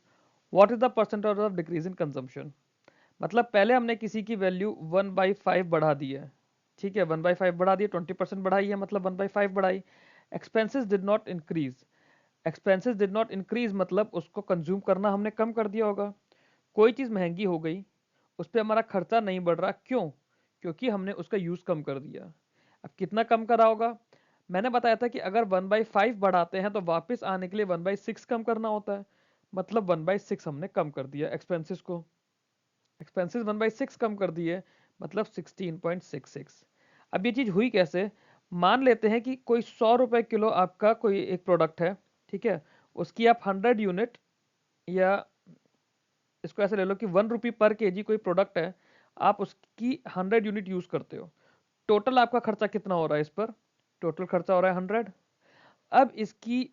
what is the percentage of decrease in consumption. मतलब पहले हमने किसी की वैल्यू 1/5 बढ़ा दी है, ठीक है, 1/5 बढ़ा दी है, 20% बढ़ाई है, मतलब 1/5 बढ़ाई। Expenses did not increase, expenses did not increase मतलब उसको कंज्यूम करना हमने कम कर दिया होगा। कोई चीज़ महंगी हो गई, उस पर हमारा खर्चा नहीं बढ़ रहा, क्यों, क्योंकि हमने उसका यूज़ कम कर दिया। अब कितना कम करा होगा? मैंने बताया था कि अगर 1/5 बढ़ाते हैं तो वापस आने के लिए 1/6 कम करना होता है, मतलब 1/6 हमने कम कर दिया एक्सपेंसेस को। एक्सपेंसेस 1/6 कम कर दिए, मतलब 16.66। अब ये चीज हुई कैसे? मान लेते हैं कि कोई 100 रुपए किलो आपका कोई एक प्रोडक्ट है, ठीक है, उसकी आप 100 यूनिट, या इसको ऐसे ले लो कि 1 रुपी पर केजी कोई प्रोडक्ट है, आप उसकी 100 यूनिट यूज करते हो। टोटल आपका खर्चा कितना हो रहा है इस पर? टोटल खर्चा हो रहा है 100। अब इसकी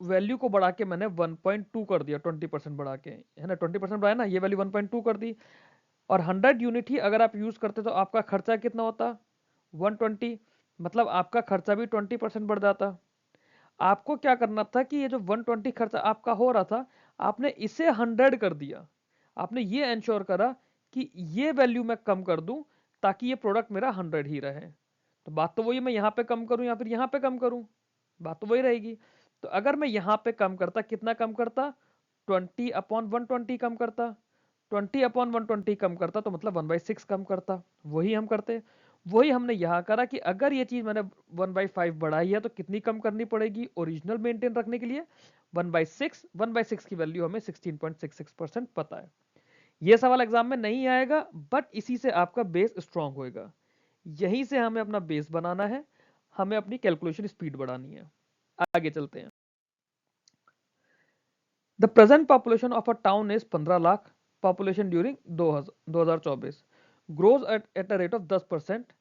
वैल्यू को बढ़ा के मैंने 1.2 कर दिया, 20% बढ़ा के, है ना, 20% बढ़ाया ना, ये वैल्यू 1.2 कर दी। और 100 यूनिट ही अगर आप यूज करते तो आपका खर्चा कितना होता? 120, मतलब आपका खर्चा भी 20% बढ़ जाता। आपको क्या करना था कि ये जो 120 खर्चा आपका हो रहा था, आपने इसे 100 कर दिया। आपने ये इंश्योर करा कि ये वैल्यू मैं कम कर दूं ताकि ये प्रोडक्ट मेरा 100 ही रहे। तो बात तो वही, मैं यहाँ पे कम करूं या फिर यहाँ पे कम करूं, बात तो वही रहेगी। तो अगर मैं यहाँ पे कम करता, कितना कम करता? 20/120 कम करता। 20/120 कम करता तो मतलब 1/6 कम करता। वही हम करते, वही हमने यहाँ करा कि अगर ये चीज मैंने 1/5 बढ़ाई है तो कितनी कम करनी पड़ेगी ओरिजिनल मेंटेन रखने के लिए? 1/6। 1/6 की वैल्यू हमें 16.66% पता है। ये सवाल एग्जाम में नहीं आएगा, बट इसी से आपका बेस स्ट्रांग होएगा। यहीं से हमें अपना बेस बनाना है, हमें अपनी कैलकुलेशन स्पीड बढ़ानी है। आगे चलते हैं। The present population of a town is 15 lakh. Population during 2024 grows at a rate of 10%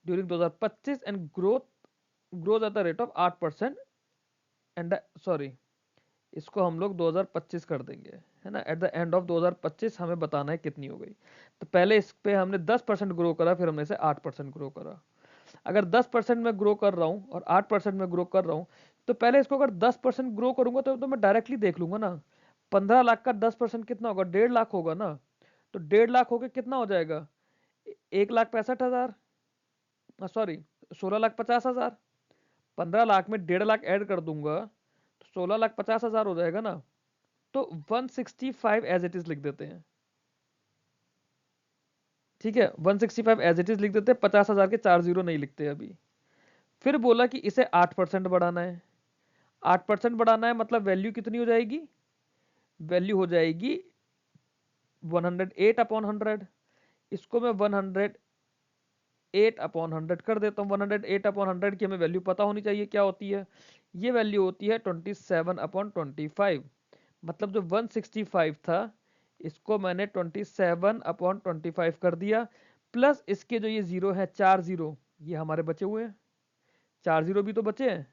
during 2025 and grows at the rate of 8%। And sorry, इसको हम लोग 2025 कर देंगे, है ना। एट द एंड ऑफ 2025 हमें बताना है कितनी हो गई। तो पहले इस पे हमने 10% ग्रो करा, फिर हमने इसे 8% ग्रो करा। अगर 10% में ग्रो कर रहा हूँ और 8% में ग्रो कर रहा हूँ, तो पहले इसको अगर 10% ग्रो करूंगा तो मैं डायरेक्टली देख लूंगा ना। 15 लाख का 10% कितना होगा? 1.5 लाख होगा ना। तो 1.5 लाख होके कितना हो जाएगा? 1,65,000, सॉरी, 16,50,000। 15 लाख में 1.5 लाख ऐड कर दूंगा तो 16,50,000 हो जाएगा ना। तो 165 एज इट इज लिख देते हैं, ठीक है, 165 एज इट इज लिख देते हैं, 50,000 के 4 जीरो नहीं लिखते अभी। फिर बोला कि इसे 8% बढ़ाना है। 8% बढ़ाना है मतलब वैल्यू कितनी हो जाएगी? वैल्यू हो जाएगी 108/100। इसको मैं 108/100 कर देता हूँ। 108/100 की हमें वैल्यू पता होनी चाहिए क्या होती है। ये वैल्यू होती है 27/25। मतलब जो 165 था, इसको मैंने 27/25 कर दिया, प्लस इसके जो ये जीरो है, 4 जीरो, ये हमारे बचे हुए हैं। 4 जीरो भी तो बचे हैं।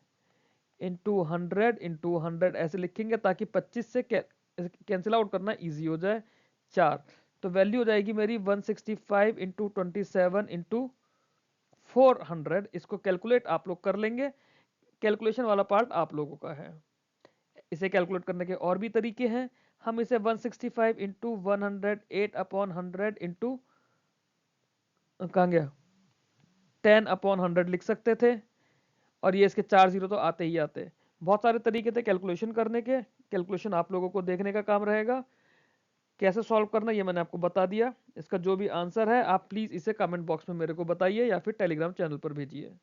इंटू 100 ऐसे लिखेंगे ताकि 25 से कैंसिल आउट करना इजी हो जाए। 4, तो वैल्यू हो जाएगी मेरी 165 इंटू 27 इंटू 400। इसको कैलकुलेट आप लोग कर लेंगे, कैलकुलेशन वाला पार्ट आप लोगों का है। इसे कैलकुलेट करने के और भी तरीके हैं। हम इसे 165 इंटू 108/100 इंटू, कहाँ गया, 10/100 लिख सकते थे। और ये इसके 4 जीरो तो आते ही आते। बहुत सारे तरीके थे कैलकुलेशन करने के। कैलकुलेशन आप लोगों को देखने का काम रहेगा। कैसे सॉल्व करना ये मैंने आपको बता दिया। इसका जो भी आंसर है आप प्लीज इसे कमेंट बॉक्स में मेरे को बताइए या फिर टेलीग्राम चैनल पर भेजिए।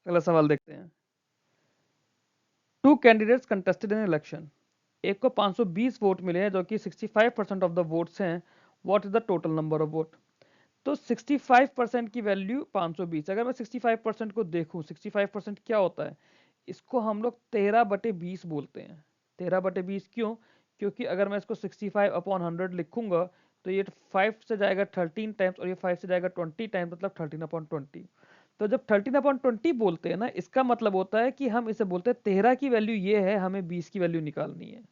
अगला सवाल देखते हैं। Two candidates contested in election. एक को 520 वोट मिले हैं जो कि 65% ऑफ द वोट्स हैं। What is the total number of vote? तो 65% की वैल्यू 520। अगर मैं 65% को देखूं, 65% क्या होता है? इसको हम लोग 13/20 बोलते हैं। 13/20 क्यों? क्योंकि अगर मैं इसको 65/100 लिखूंगा तो ये 5 से जाएगा 13 टाइम्स और ये 5 से जाएगा 20 टाइम्स, मतलब 13/20। तो जब 13/20 बोलते हैं ना, इसका मतलब होता है कि हम इसे बोलते हैं 13 की वैल्यू ये है, हमें 20 की वैल्यू निकालनी है।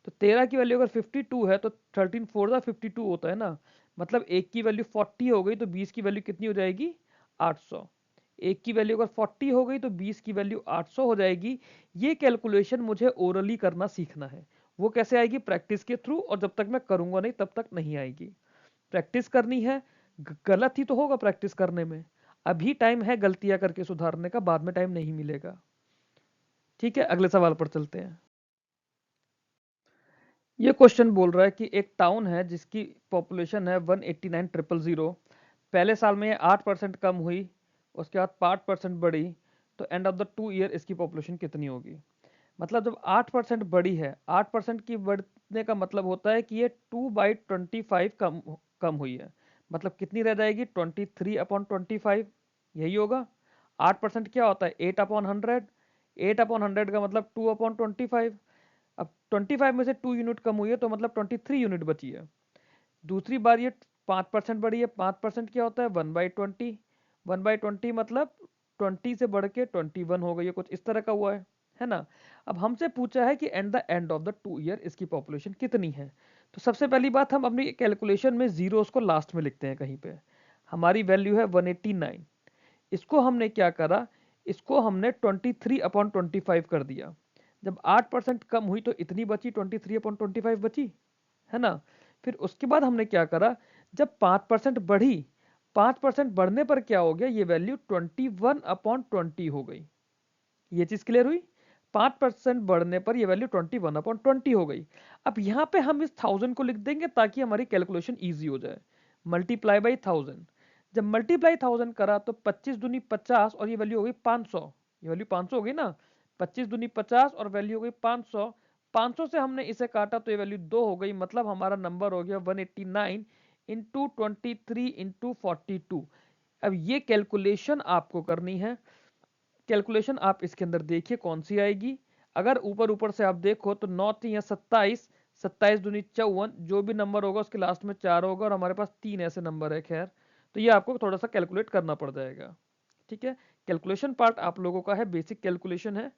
तो 13 की वैल्यू अगर 52 है तो 13 4 जा 52 होता है ना। मतलब एक की वैल्यू 40 हो गई तो 20 की वैल्यू कितनी हो जाएगी? 800। एक की वैल्यू अगर 40 हो गई तो 20 की वैल्यू 800 हो जाएगी। ये कैलकुलेशन मुझे ओरली करना सीखना है। वो कैसे आएगी? प्रैक्टिस के थ्रू। और जब तक मैं करूंगा नहीं तब तक नहीं आएगी। प्रैक्टिस करनी है। गलत ही तो होगा प्रैक्टिस करने में। अभी टाइम है गलतियां करके सुधारने का, बाद में टाइम नहीं मिलेगा। ठीक है, अगले सवाल पर चलते हैं। ये क्वेश्चन बोल रहा है कि एक टाउन है जिसकी पॉपुलेशन है 189,000। पहले साल में ये 8% कम हुई, उसके बाद 5% बढ़ी, तो एंड ऑफ द 2 ईयर इसकी पॉपुलेशन कितनी होगी। मतलब जब 8% बढ़ी है, 8% की बढ़ने का मतलब होता है कि ये 2/25 कम हुई है। मतलब कितनी रह जाएगी, 23/25, यही होगा। 8% क्या होता है, 8/100। 8/100 का मतलब 2/25। अब 25 में से 2 यूनिट कम हुई है, तो मतलब 23 यूनिट बची है। दूसरी बार ये 5% बढ़ी है, 5% क्या होता है, 1/20। 1/20 मतलब 20 से बढ़ के 21 हो गई है, कुछ इस तरह का हुआ है ना। अब हमसे पूछा है कि at the end of the 2 year इसकी पॉपुलेशन कितनी है। तो सबसे पहली बात, हम अपनी कैलकुलेशन में जीरोस को लास्ट में लिखते हैं कहीं पे। हमारी वैल्यू है 189। इसको हमने क्या करा, इसको हमने 23/25 कर दिया। जब 8% कम हुई तो इतनी बची, 23/25 बची, है ना। फिर उसके बाद हमने क्या करा, जब 5% बढ़ी, 5% बढ़ने पर क्या हो गया, ये वैल्यू 21/20 हो गई। ये चीज क्लियर हुई। 5% बढ़ने पर ये वैल्यू 21/20 हो गई। अब यहाँ पे हम इस 1000 को लिख देंगे ताकि हमारी कैलकुलेशन ईजी हो जाए। Multiply by 1000। जब मल्टीप्लाई 1000 करा तो 25 दूनी 50 और ये वैल्यू हो गई 500। ये वैल्यू 500 हो गई ना। 25 दूनी 50 और वैल्यू हो गई 500। 500 से हमने इसे काटा तो ये वैल्यू 2 हो गई। मतलब हमारा नंबर हो गया 189 इंटू 23 इंटू 42। अब ये कैलकुलेशन आपको करनी है। कैलकुलेशन आप इसके अंदर देखिए कौन सी आएगी। अगर ऊपर ऊपर से आप देखो तो 9 3 या 27, 27 दूनी 54, जो भी नंबर होगा उसके लास्ट में 4 होगा और हमारे पास 3 ऐसे नंबर है। खैर, तो ये आपको थोड़ा सा कैलकुलेट करना पड़ जाएगा। ठीक है, कैलकुलेशन पार्ट आप लोगों का है, बेसिक कैलकुलेशन है।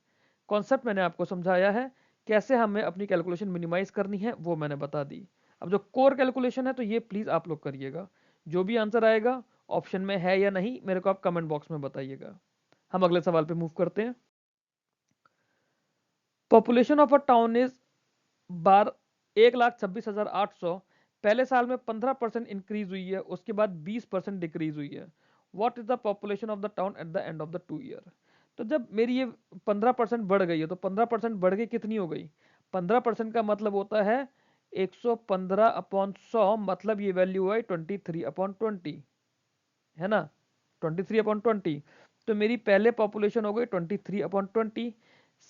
कॉन्सेप्ट मैंने आपको समझाया है, कैसे हमें अपनी कैलकुलेशन मिनिमाइज करनी है वो मैंने बता दी। अब जो कोर कैलकुलेशन है तो ये प्लीज आप लोग करिएगा। जो भी आंसर आएगा ऑप्शन में है या नहीं, मेरे को आप कमेंट बॉक्स में बताइएगा। हम अगले सवाल पे मूव करते हैं। Population of a town is बार 1,26,800। पहले साल में 15% इंक्रीज हुई है, उसके बाद 20% डिक्रीज हुई है। What is the population of the town at the end of the 2 year. तो जब मेरी ये 15% बढ़ गई है, तो 15% बढ़ के कितनी हो गई, 15% का मतलब होता है 115/100। मतलब ये वैल्यू है 23/20, है ना, 23/20। तो मेरी पहले पॉपुलेशन हो गई 23/20।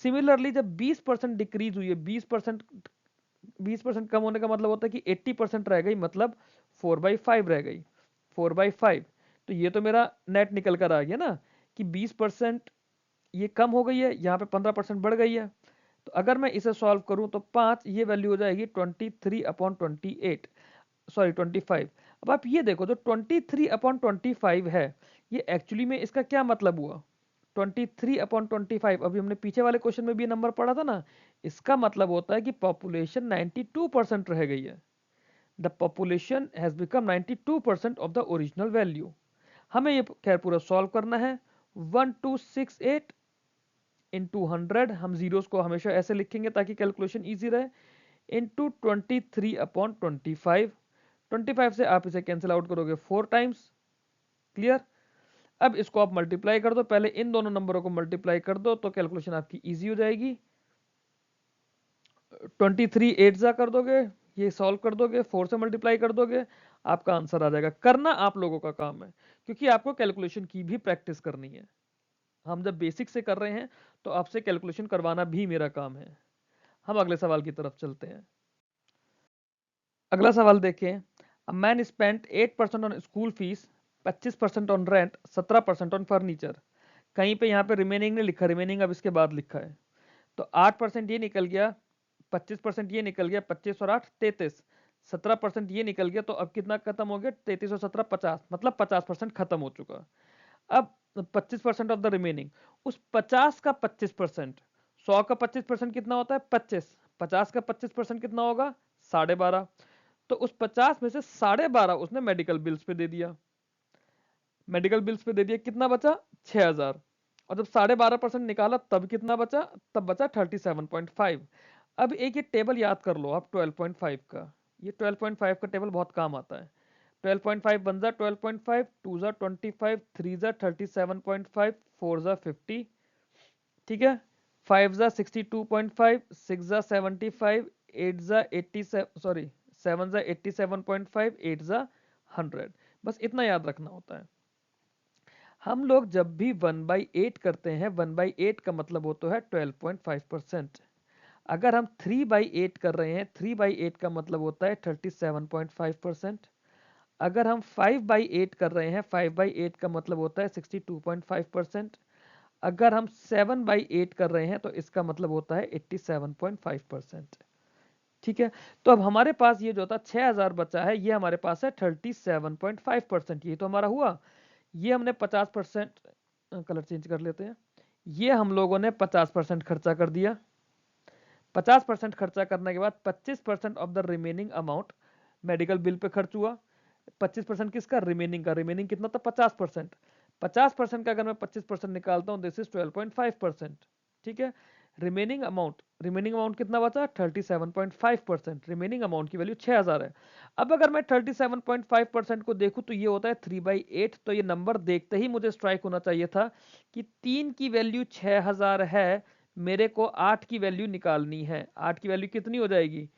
सिमिलरली जब 20% डिक्रीज हुई है, 20% कम होने का मतलब होता है कि 80% रह गई, मतलब 4/5 रह गई, 4/5। तो ये तो मेरा नेट निकल कर आ गया ना कि 20% ये कम हो गई है, यहाँ पे 15% बढ़ गई है। तो अगर मैं इसे सॉल्व करूं तो 5, ये वैल्यू हो जाएगी 23/28, सॉरी 25। अब आप ये देखो, जो 23/25 है, ये एक्चुअली में इसका क्या मतलब हुआ, 23/25। अभी हमने पीछे वाले क्वेश्चन में भी ये नंबर पढ़ा था ना। इसका मतलब होता है कि पॉपुलेशन 92% रह गई है। The population has become 92% of the original value. हमें ये खैर पूरा सॉल्व करना है। 1268 इंटू 100, हम जीरोस को हमेशा ऐसे लिखेंगे ताकि कैलकुलेशन ईजी रहे, इंटू 23/25। 25 से आप इसे कैंसिल आउट करोगे 4 टाइम्स। क्लियर। अब इसको आप मल्टीप्लाई कर दो, पहले इन दोनों नंबरों को मल्टीप्लाई कर दो तो कैलकुलेशन आपकी इजी हो जाएगी। 23 8 जा कर दोगे, ये सॉल्व कर दोगे, 4 से मल्टीप्लाई कर दोगे, आपका आंसर आ जाएगा। करना आप लोगों का काम है, क्योंकि आपको कैलकुलेशन की भी प्रैक्टिस करनी है। हम जब बेसिक से कर रहे हैं तो आपसे कैलकुलेशन करवाना भी मेरा काम है। हम अगले सवाल की तरफ चलते हैं। अगला सवाल देखें। A man spent 8% on school fees, 25% on rent, 17% on furniture. कहीं पे यहाँ पे रिमेनिंग नहीं लिखा, रिमेनिंग अब इसके बाद लिखा है। तो 8% ये निकल गया, 25% ये निकल गया, 25 और 8 33, 17% ये निकल गया। तो अब कितना खत्म हो गया, 33 और 17 50, मतलब 50% खत्म हो चुका। अब 25% ऑफ द रिमेनिंग, उस 50 का 25%, 100 का 25% कितना होता है 25, 50 का 25% कितना होगा 12.5। तो उस 50 में से 12.5 उसने मेडिकल बिल्स पे दे दिया, मेडिकल बिल्स पे दे दिया, कितना बचा 6,000। और जब 12.5% निकाला तब कितना बचा, तब बचा 37.5। अब एक ये टेबल याद कर लो आप 12.5 का, ये 12.5 का टेबल बहुत काम आता है। 12.5 बन जा 12.5, 2 जा 25, 3 जा 37.5, 4 जा 50, ठीक है, 5 जा 62.5, 6 जा 75, 8 जा 87, सॉरी 7 जा 87.5, 8 जा 100। बस इतना याद रखना होता है। हम लोग जब भी 1/8 करते हैं, 1/8 का मतलब होता है 12.5%। अगर हम 3/8 कर रहे हैं, 3/8 का मतलब होता है 37.5%। अगर हम 5/8 कर रहे हैं, 5/8 का मतलब होता है 62.5%। अगर हम 7/8 कर रहे हैं तो इसका मतलब होता है 87.5%। ठीक है, तो अब हमारे पास ये जो था 6000 बचा है, ये हमारे पास है 37.5%। ये तो हमारा हुआ। ये हमने 50%, कलर चेंज कर लेते हैं, ये हम लोगों ने 50% खर्चा कर दिया। 50% खर्चा करने के बाद 25% of the remaining amount medical bill pay खर्च हुआ। 25% किसका? रिमेनिंग का। रिमेनिंग कितना था? 50%। 50% का अगर मैं 25% निकालता हूं, दिस इज 12.5%। ठीक है, रिमेनिंग अमाउंट कितना बचा? 37.5%। रिमेनिंग अमाउंट की वैल्यू 6000 है। अब अगर मैं 37.5% को देखूं तो ये होता है 3/8। तो ये नंबर देखते ही मुझे स्ट्राइक होना चाहिए था कि 3 की वैल्यू 6000 है, मेरे को 8 की वैल्यू निकालनी है। 8 की वैल्यू कितनी हो जाएगी?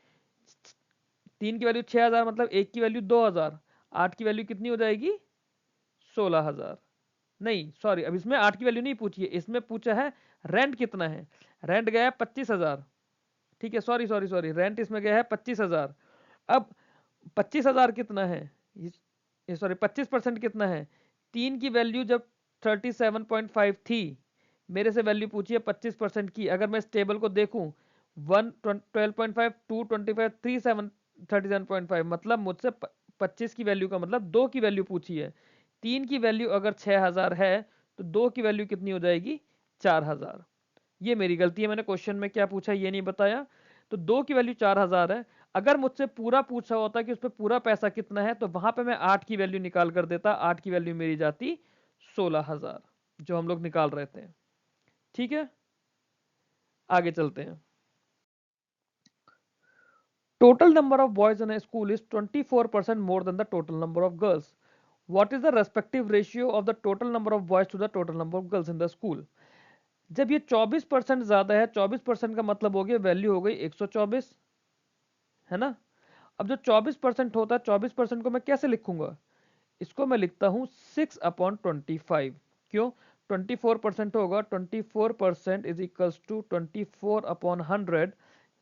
3 की वैल्यू 6000, मतलब 1 की वैल्यू 2000। 8 की वैल्यू कितनी हो जाएगी? 16000। नहीं सॉरी, अब इसमें 8 की वैल्यू नहीं पूछी है, इसमें पूछा है रेंट कितना है। रेंट गया है 25,000। ठीक है, सॉरी सॉरी सॉरी, रेंट इसमें गया है 25,000। अब 25,000 कितना है? ये सॉरी 25% कितना है? 3 की वैल्यू जब 37.5 थी, मेरे से वैल्यू पूछी है 25% की। अगर मैं इस टेबल को देखूं, 1 12.5 2 25 3 7 37.5, मतलब मुझसे 25 की वैल्यू का मतलब 2 की वैल्यू पूछी है। 3 की वैल्यू अगर 6000 है तो 2 की वैल्यू कितनी हो जाएगी? 4000। ये मेरी गलती है, मैंने क्वेश्चन में क्या पूछा ये नहीं बताया। तो 2 की वैल्यू 4000 है। अगर मुझसे पूरा पूछा होता कि उस पर पूरा पैसा कितना है, तो वहां पे मैं 8 की वैल्यू निकाल कर देता। 8 की वैल्यू मेरी जाती 16000, जो हम लोग निकाल रहे थे। ठीक है, आगे चलते हैं। Total number of boys in a school is 24% more than the total number of girls. What is the respective ratio of the total number of boys to the total number of girls in the school? जब ये 24% ज्यादा है, 24% का मतलब हो गया, वैल्यू हो गई 124, है ना। अब जो 24% होता है, 24% को मैं कैसे लिखूंगा? इसको मैं लिखता हूं 6/25। क्यों? 24% होगा, 24% इज इक्वल्स टू 24/100।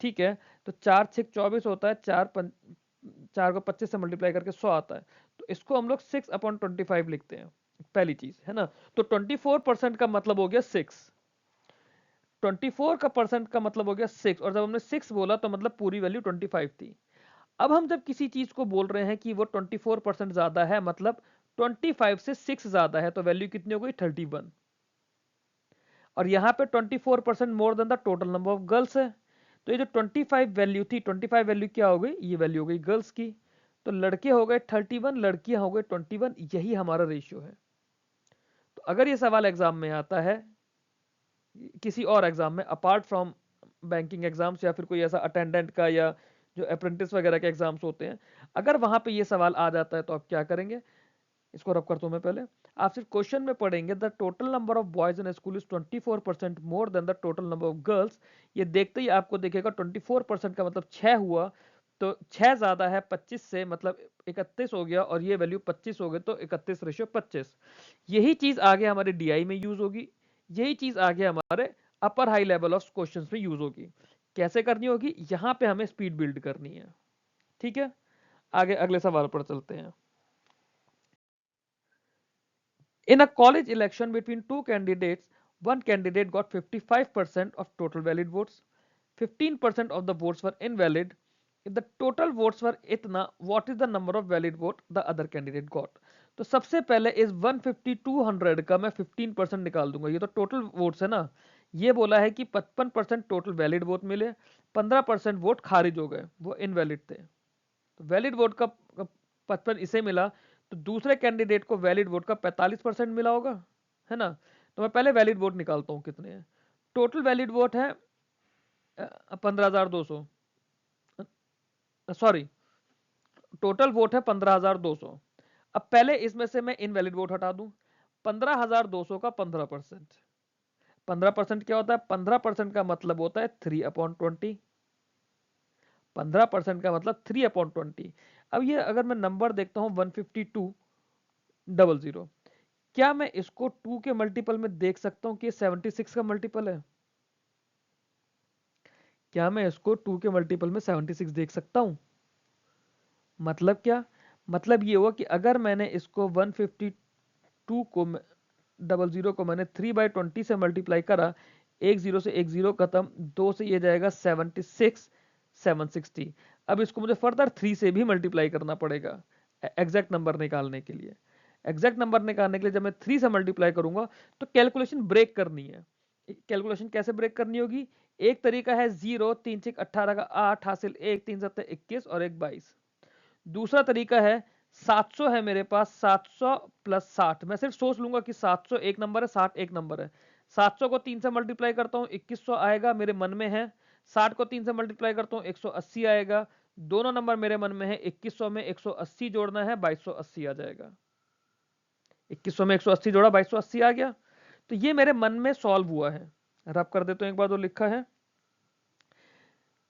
ठीक है, तो 4×6 = 24 होता है, 4 को 25 से मल्टीप्लाई करके 100 आता है। तो इसको हम लोग 6/25 लिखते हैं, पहली चीज, है ना। तो 24% का मतलब हो गया 6, 24 का परसेंट का मतलब हो गया 6, और जब हमने 6 बोला तो मतलब पूरी वैल्यू 25 थी। अब हम जब किसी चीज को बोल रहे हैं कि वो 24% ज्यादा है, मतलब 25 से 6 ज्यादा है, तो वैल्यू कितनी हो गई? 31। और यहाँ पे 24% more than the total number of girls है। तो ये जो 25 वैल्यू थी, 25 वैल्यू क्या हो गई? ये वैल्यू हो गई गर्ल्स की। तो लड़के हो गए 31, लड़कियां हो गए 21। यही हमारा रेशियो है। तो अगर ये सवाल एग्जाम में आता है, किसी और एग्जाम में अपार्ट फ्रॉम बैंकिंग एग्जाम्स, या फिर कोई ऐसा अटेंडेंट का या जो अप्रेंटिस वगैरह के एग्जाम्स होते हैं, अगर वहां पे ये सवाल आ जाता है तो आप क्या करेंगे? इसको रब करता हूं मैं पहले। आप सिर्फ क्वेश्चन में पढ़ेंगे the total number of boys in school is 24% more than the total number of girls. ये देखते ही आपको देखेगा 24% का मतलब 6 हुआ, तो 6 ज्यादा है 25 से, मतलब 31 हो गया, और ये वैल्यू 25 हो गई, तो 31/25। यही चीज आगे हमारे डीआई में यूज होगी, यही चीज आगे हमारे अपर हाई लेवल ऑफ क्वेश्चंस में यूज होगी। कैसे करनी होगी? यहां पे हमें स्पीड बिल्ड करनी है। ठीक है, आगे अगले सवाल पर चलते हैं। In a college election between two candidates, one candidate got 55% of total valid votes. 15% of the votes were invalid. If the total votes were itna, what is the number of valid vote the other candidate got? तो सबसे पहले इस 150-200 का मैं 15% निकाल दूंगा। ये तो टोटल वोट्स है ना। ये बोला है कि 55% टोटल वैलिड वोट मिले, 15% वोट खारिज हो गए, वो इनवैलिड थे। तो वैलिड वोट का 55 इसे मिला, तो दूसरे कैंडिडेट को वैलिड वोट का 45% मिला होगा, है ना। तो मैं पहले वैलिड वोट निकालता हूं कितने हैं। टोटल वैलिड वोट है 15,200, सॉरी, टोटल वोट है 15,200। अब पहले इसमें से मैं इनवैलिड वोट हटा दूं। 15,200 का 15%, 15% क्या होता है? 15% का मतलब होता है 3/20। 15% का मतलब 3/20। अब ये अगर मैं नंबर देखता हूं 15200, क्या मैं इसको 2 के मल्टीपल में देख सकता हूं कि 76 का मल्टीपल है? क्या मैं इसको 2 के मल्टीपल में 76 देख सकता हूं? मतलब क्या? मतलब ये हुआ कि अगर मैंने इसको 152 को 00 को मैंने 3/20 से मल्टीप्लाई करा, एक जीरो से एक जीरो खत्म, 2 से ये जाएगा 76 760। अब इसको मुझे फर्दर 3 से भी मल्टीप्लाई करना पड़ेगा एग्जैक्ट नंबर निकालने के लिए। एग्जैक्ट नंबर निकालने के लिए जब मैं 3 से मल्टीप्लाई करूंगा तो कैलकुलेशन ब्रेक करनी है। कैलकुलेशन कैसे ब्रेक करनी होगी? एक तरीका है 0 3 6 18 का 8 हासिल 1 3 7 21 और 1 22। दूसरा तरीका है 700 है मेरे पास, 700 प्लस 60। मैं सिर्फ सोच लूंगा कि 700 एक नंबर है, 60 एक नंबर है। 700 को 3 से मल्टीप्लाई करता हूँ 2100 आएगा, मेरे मन में है। 60 को 3 से मल्टीप्लाई करता हूँ 180 आएगा। दोनों नंबर मेरे मन में है, 2100 में 180 जोड़ना है, 2280 आ जाएगा। 2100 में 180 जोड़ा 2280 आ गया। तो ये मेरे मन में सॉल्व हुआ है। रब कर देता हूं एक बार जो लिखा है।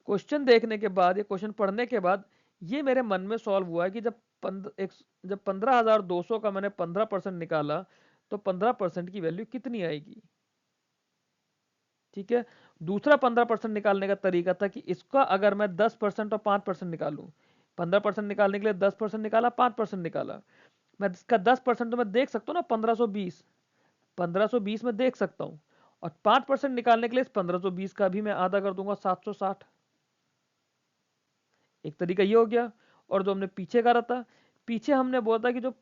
क्वेश्चन देखने के बाद या क्वेश्चन पढ़ने के बाद ये मेरे मन में सॉल्व हुआ है कि जब 15,200 का मैंने 15% निकाला तो 15% की वैल्यू कितनी आएगी। ठीक है। दूसरा 15% निकालने का तरीका था कि इसका अगर मैं 10% और 5% निकालूं, 15% निकालने के लिए 10% निकाला, 5% निकाला। मैं इसका 10% तो मैं देख सकता हूँ ना, 1520 में देख सकता हूँ। और 5% निकालने के लिए इस 1520 का भी मैं आधा कर दूंगा, 760। एक तरीका ये हो गया। और जो हमने पीछे करा था, पीछे हमने बोला था कि जो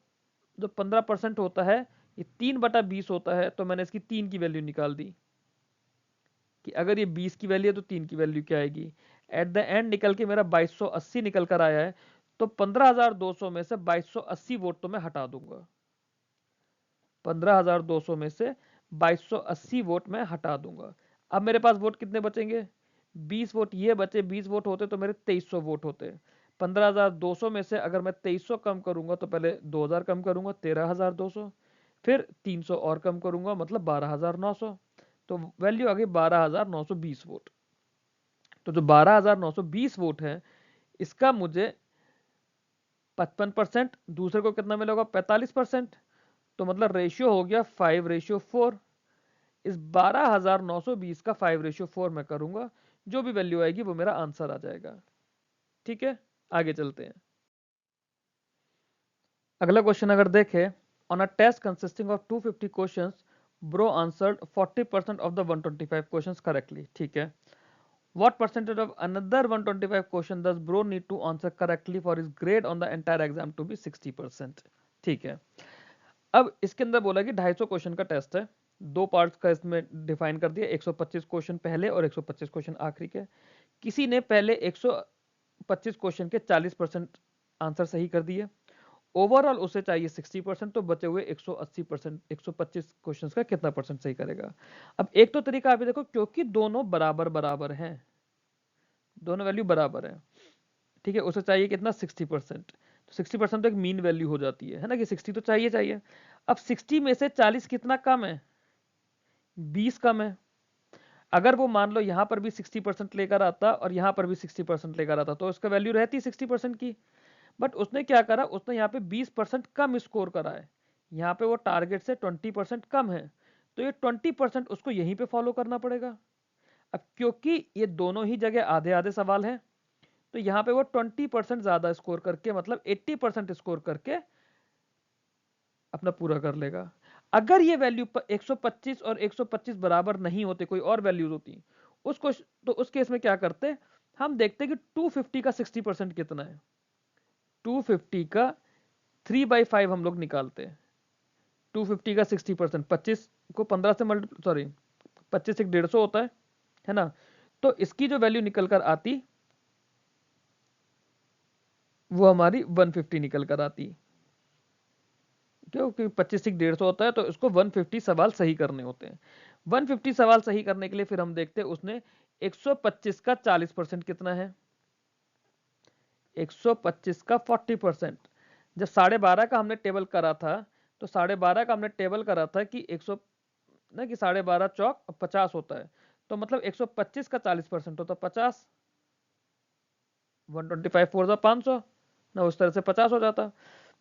जो 15% होता है ये 3/20 होता है, तो मैंने इसकी 3 की वैल्यू निकाल दी कि अगर ये 20 की वैल्यू है तो 3 की वैल्यू क्या आएगी। एट द एंड निकल के मेरा 2280 निकल कर आया है। तो 15,200 में से 2280 वोट तो मैं हटा दूंगा। 15,200 में से 2280 वोट मैं हटा दूंगा। अब मेरे पास वोट कितने बचेंगे? 20 वोट ये बचे। 20 वोट होते तो मेरे 2300 वोट होते। 15,200 में से अगर मैं 2300 कम करूंगा तो पहले 2000 कम करूंगा, 13,200। फिर 300 और कम करूंगा, मतलब 12,900। तो वैल्यू आ गई 12,920 वोट। तो जो 12,920 वोट है, इसका मुझे 55%, दूसरे को कितना मिलेगा? 45%। तो मतलब रेशियो हो गया 5:4। इस 12,920 का 5:4 मैं करूंगा, जो भी वैल्यू आएगी वो मेरा आंसर आ जाएगा। ठीक है, आगे चलते हैं। अगला क्वेश्चन अगर देखें, on a test consisting of 250 questions bro answered 40% of the 125 questions correctly. ठीक है। What percentage of another 125 question does bro need to answer correctly for his grade on the entire exam to be 60%? ठीक है। अब इसके अंदर बोला कि 250 क्वेश्चन का टेस्ट है। दो पार्ट्स का इसमें डिफाइन कर दिया, 125 क्वेश्चन पहले और 125 क्वेश्चन आखिरी के। किसी ने पहले 125 क्वेश्चन के 40% आंसर सही कर दिए। ओवरऑल उसे चाहिए 60%, तो बचे हुए 180%, 125 क्वेश्चन का कितना परसेंट सही करेगा। अब एक तो तरीका आप देखो, क्योंकि दोनों बराबर बराबर हैं, दोनों वैल्यू बराबर है। ठीक है, उसे चाहिए कितना? 60%। तो 60% तो एक मीन वैल्यू हो जाती है ना, कि 60 तो चाहिए चाहिए। अब 60 में से 40 कितना कम है? 20 कम है। अगर वो मान लो यहां पर भी 60% लेकर आता और यहां पर भी 60% लेकर आता, तो उसका वैल्यू रहती 60% की। बट उसने क्या करा, उसने यहाँ पे 20% कम स्कोर करा है। यहाँ पे वो टारगेट से 20% कम है, तो ये 20% उसको यहीं पे फॉलो करना पड़ेगा। अब क्योंकि ये दोनों ही जगह आधे आधे सवाल हैं, तो यहाँ पे वो 20% ज्यादा स्कोर करके, मतलब 80% स्कोर करके अपना पूरा कर लेगा। अगर ये वैल्यू 125 और 125 बराबर नहीं होते, कोई और वैल्यूज होती उसको, तो उस केस में क्या करते, हम देखते कि 250 का 60% कितना है। 250 का 3/5 हम लोग निकालते हैं। 250 का 60%, 25 को 15 से मल्टी, सॉरी 25 एक 150 होता है ना। तो इसकी जो वैल्यू निकल कर आती वो हमारी 150 निकल कर आती, क्योंकि 25 एक 150 होता है, तो इसको 150 सवाल सही करने होते हैं। 150 सवाल सही करने के लिए फिर हम देखते हैं उसने 125 का 40% कितना है, 125 का 40%। जब 12.5 का हमने टेबल करा था, तो 12.5 का हमने टेबल करा था कि 100 ना, कि 12.5 चौक 50 होता है, तो मतलब 125 का 40% होता 50। 125 4 500 ना, उस तरह से 50 हो जाता।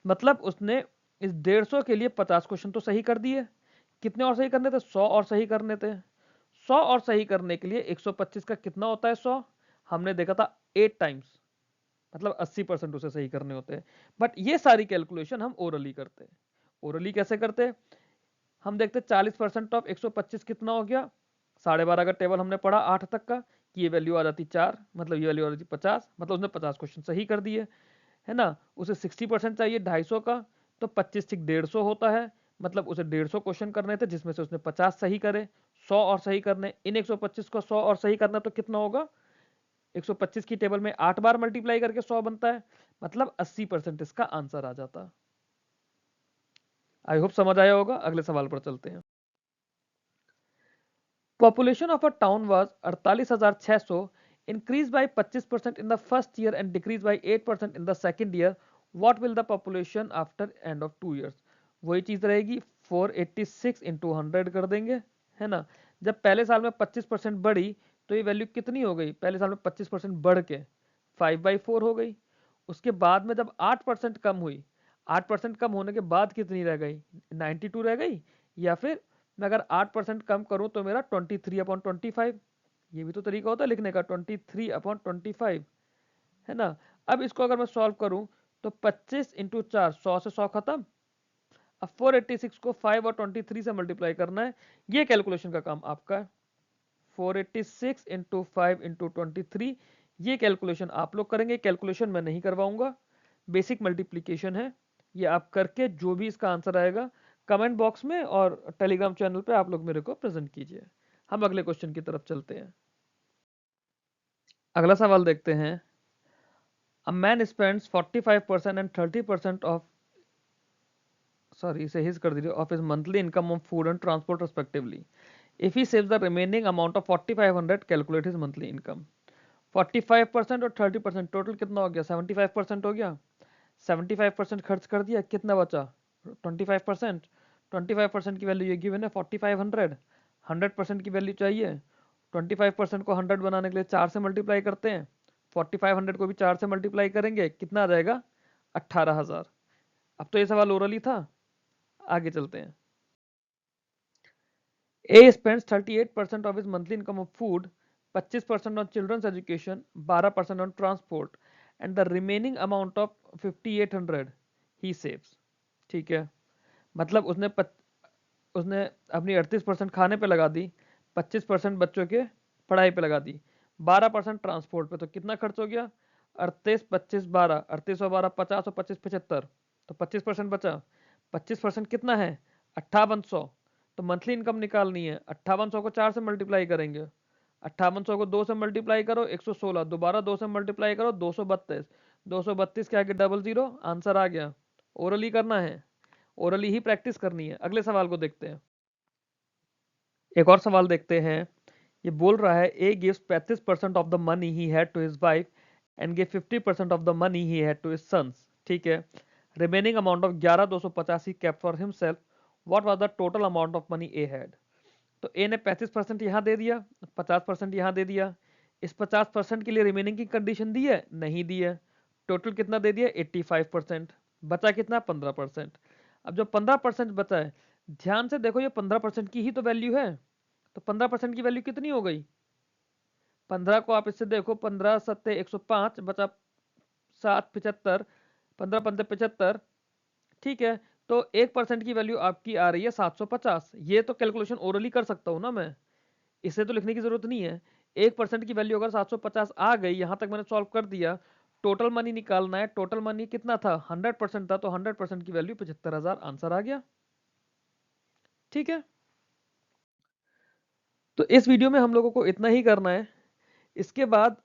मतलब उसने इस 150 के लिए 50 क्वेश्चन तो सही कर दिए। कितने और सही करने थे? 100 और सही करने थे। 100 और सही करने के लिए 125 का कितना होता है? 100। हमने देखा था 8 टाइम्स, मतलब 80% उसे सही करने होते हैं। बट ये सारी कैलकुलेशन हम ओरली करते हैं। ओरली कैसे करते हैं? हम देखते 40% ऑफ 125 कितना हो गया? 12.5 का टेबल हमने पढ़ा 8 तक का, कि ये वैल्यू आ जाती 4, मतलब ये वैल्यू आ जाती 50, मतलब उसने 50 क्वेश्चन सही कर दिए, है ना। उसे 60% चाहिए 250 का, तो 25 से 150 होता है, मतलब उसे 150 क्वेश्चन करने थे जिसमें से उसने 50 सही करे। 100 और सही करने, इन 125 को 100 और सही करना, तो कितना होगा? 125 की टेबल में 8 बार मल्टीप्लाई करके 100 बनता है, मतलब 80% इसका आंसर आ जाता। आई होप समझ आया होगा। अगले सवाल पर चलते हैं। Population of a town was 48,600, increase by 25% in the first year and decrease by 8% in the second year. What will the population after end of 2 years? वही चीज रहेगी, 486 इंटू 100 कर देंगे, है ना। जब पहले साल में 25% बढ़ी, तो ये वैल्यू कितनी हो गई? पहले साल में 25% बढ़ के 5/4 हो गई। उसके बाद में जब 8% कम हुई, 8% कम होने के बाद कितनी रह गई? 92 रह गई। या फिर मैं अगर 8% कम करूं तो मेरा 23/25, ये भी तो तरीका होता है लिखने का, 23/25, है ना। अब इसको अगर मैं सॉल्व करूं तो 25 इंटू 4, 100 से 100 खत्म। अब 486 को 5 और 23 से मल्टीप्लाई करना है, ये कैलकुलेशन का काम आपका है। 486 इंटू 5 इंटू 23, ये कैलकुलेशन आप लोग करेंगे, कैलकुलेशन मैं नहीं करवाऊंगा, बेसिक मल्टीप्लीकेशन है। ये आप करके जो भी इसका आंसर आएगा कमेंट बॉक्स में और टेलीग्राम चैनल पे आप लोग मेरे को प्रेजेंट कीजिए। हम अगले क्वेश्चन की तरफ चलते हैं। अगला सवाल देखते हैं। A man spends 45% and 30% of, sorry इसे हिज कर दीजिए, of his monthly income on food and transport respectively. If he saves the remaining amount of 4500, calculate his monthly income. 45% और 30%, टोटल कितना हो गया? 75% हो गया। 75% खर्च कर दिया, कितना बचा? 25%। 25% की वैल्यू ये गिवन है 4500। 100% की वैल्यू चाहिए। 25% को 100 बनाने के लिए 4 से मल्टीप्लाई करते हैं। 4500 को भी 4 से मल्टीप्लाई करेंगे, कितना आ जाएगा? 18,000। अब तो ये सवाल ओरली था, आगे चलते हैं। A spends 38% of his monthly income on food, 25% on children's education, 12% on transport, and the remaining amount of 5800 he saves। ठीक है, मतलब उसने अपनी 38% खाने पे लगा दी, 25% बच्चों के पढ़ाई पे लगा दी, 12% ट्रांसपोर्ट पे, तो कितना खर्च हो गया? 38, 25, 12, 38 और 12 50 और 25 75, तो 25% बचा। 25% कितना है? 5800। तो मंथली इनकम निकालनी है, 5800 को 4 से मल्टीप्लाई करेंगे, 5800 को 2 से मल्टीप्लाई करो 116, दोबारा 2 से मल्टीप्लाई करो 232, 232 के आगे डबल जीरो, आंसर आ गया। ओरली करना है, ओरली ही प्रैक्टिस करनी है। अगले सवाल को देखते हैं। एक और सवाल देखते हैं। ये बोल रहा है a gives 35% of the money he had to his wife and give 50% of the money he had to his sons. ठीक है, remaining amount of 11,285 he kept for himself. What was the total amount of money a had? तो ए ने 35% यहाँ दे दिया, 50% यहाँ दे दिया। इस 50% के लिए रिमेनिंग की कंडीशन दी है? नहीं दी है। टोटल कितना दे दिया? 85%। बचा कितना? 15%। अब जो 15% बचा है, ध्यान से देखो, ये 15% की ही तो वैल्यू है। तो 15% की वैल्यू कितनी हो गई? 15 को आप इससे देखो, 15 सत्ते 105, बचा 7 75, 15 पंजे 75। ठीक है, तो 1% की वैल्यू आपकी आ रही है 750। ये तो कैलकुलेशन ओरली कर सकता हूं ना मैं, इसे तो लिखने की जरूरत नहीं है। 1% की वैल्यू अगर 750 आ गई, यहां तक मैंने सॉल्व कर दिया। टोटल मनी निकालना है, टोटल मनी कितना था? 100% था, तो 100% की वैल्यू 75,000 आंसर आ गया। ठीक है, तो इस वीडियो में हम लोगों को इतना ही करना है। इसके बाद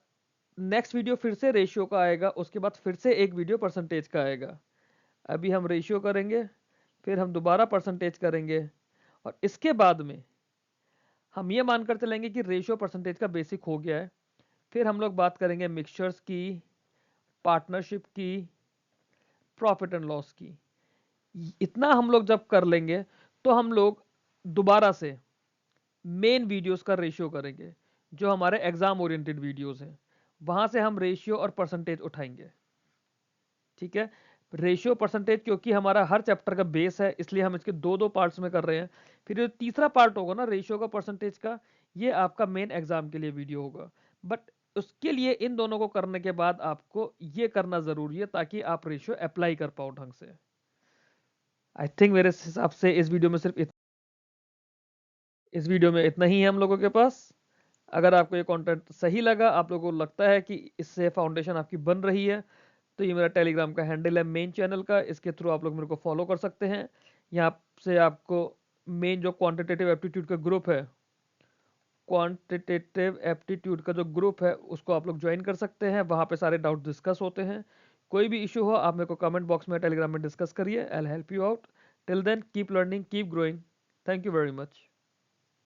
नेक्स्ट वीडियो फिर से रेशियो का आएगा, उसके बाद फिर से एक वीडियो परसेंटेज का आएगा। अभी हम रेशियो करेंगे, फिर हम दोबारा परसेंटेज करेंगे, और इसके बाद में हम ये मानकर चलेंगे कि रेशियो परसेंटेज का बेसिक हो गया है। फिर हम लोग बात करेंगे मिक्सचर्स की, पार्टनरशिप की, प्रॉफिट एंड लॉस की। इतना हम लोग जब कर लेंगे, तो हम लोग दोबारा से मेन वीडियोस का रेशियो करेंगे, जो हमारे एग्जाम ओरिएंटेड वीडियोस हैं, वहां से हम रेशियो और परसेंटेज उठाएंगे। ठीक है, रेशियो परसेंटेज क्योंकि हमारा हर चैप्टर का बेस है, इसलिए हम इसके दो दो पार्ट्स में कर रहे हैं। फिर जो तीसरा पार्ट होगा ना रेशियो का परसेंटेज का, ये आपका मेन एग्जाम के लिए वीडियो होगा। बट उसके लिए इन दोनों को करने के बाद आपको ये करना जरूरी है ताकि आप रेशियो अप्लाई कर पाओ ढंग से। आई थिंक मेरे हिसाब से इस वीडियो में इस वीडियो में इतना ही है हम लोगों के पास। अगर आपको ये कंटेंट सही लगा, आप लोगों को लगता है कि इससे फाउंडेशन आपकी बन रही है, तो ये मेरा टेलीग्राम का हैंडल है मेन चैनल का, इसके थ्रू आप लोग मेरे को फॉलो कर सकते हैं। यहाँ से आपको मेन जो क्वांटिटेटिव एप्टीट्यूड का ग्रुप है, क्वांटिटेटिव एप्टीट्यूड का जो ग्रुप है उसको आप लोग ज्वाइन कर सकते हैं। वहाँ पे सारे डाउट डिस्कस होते हैं। कोई भी इशू हो आप मेरे को कमेंट बॉक्स में टेलीग्राम में डिस्कस करिए। I will help you out. Till then keep learning, keep growing. Thank you very much.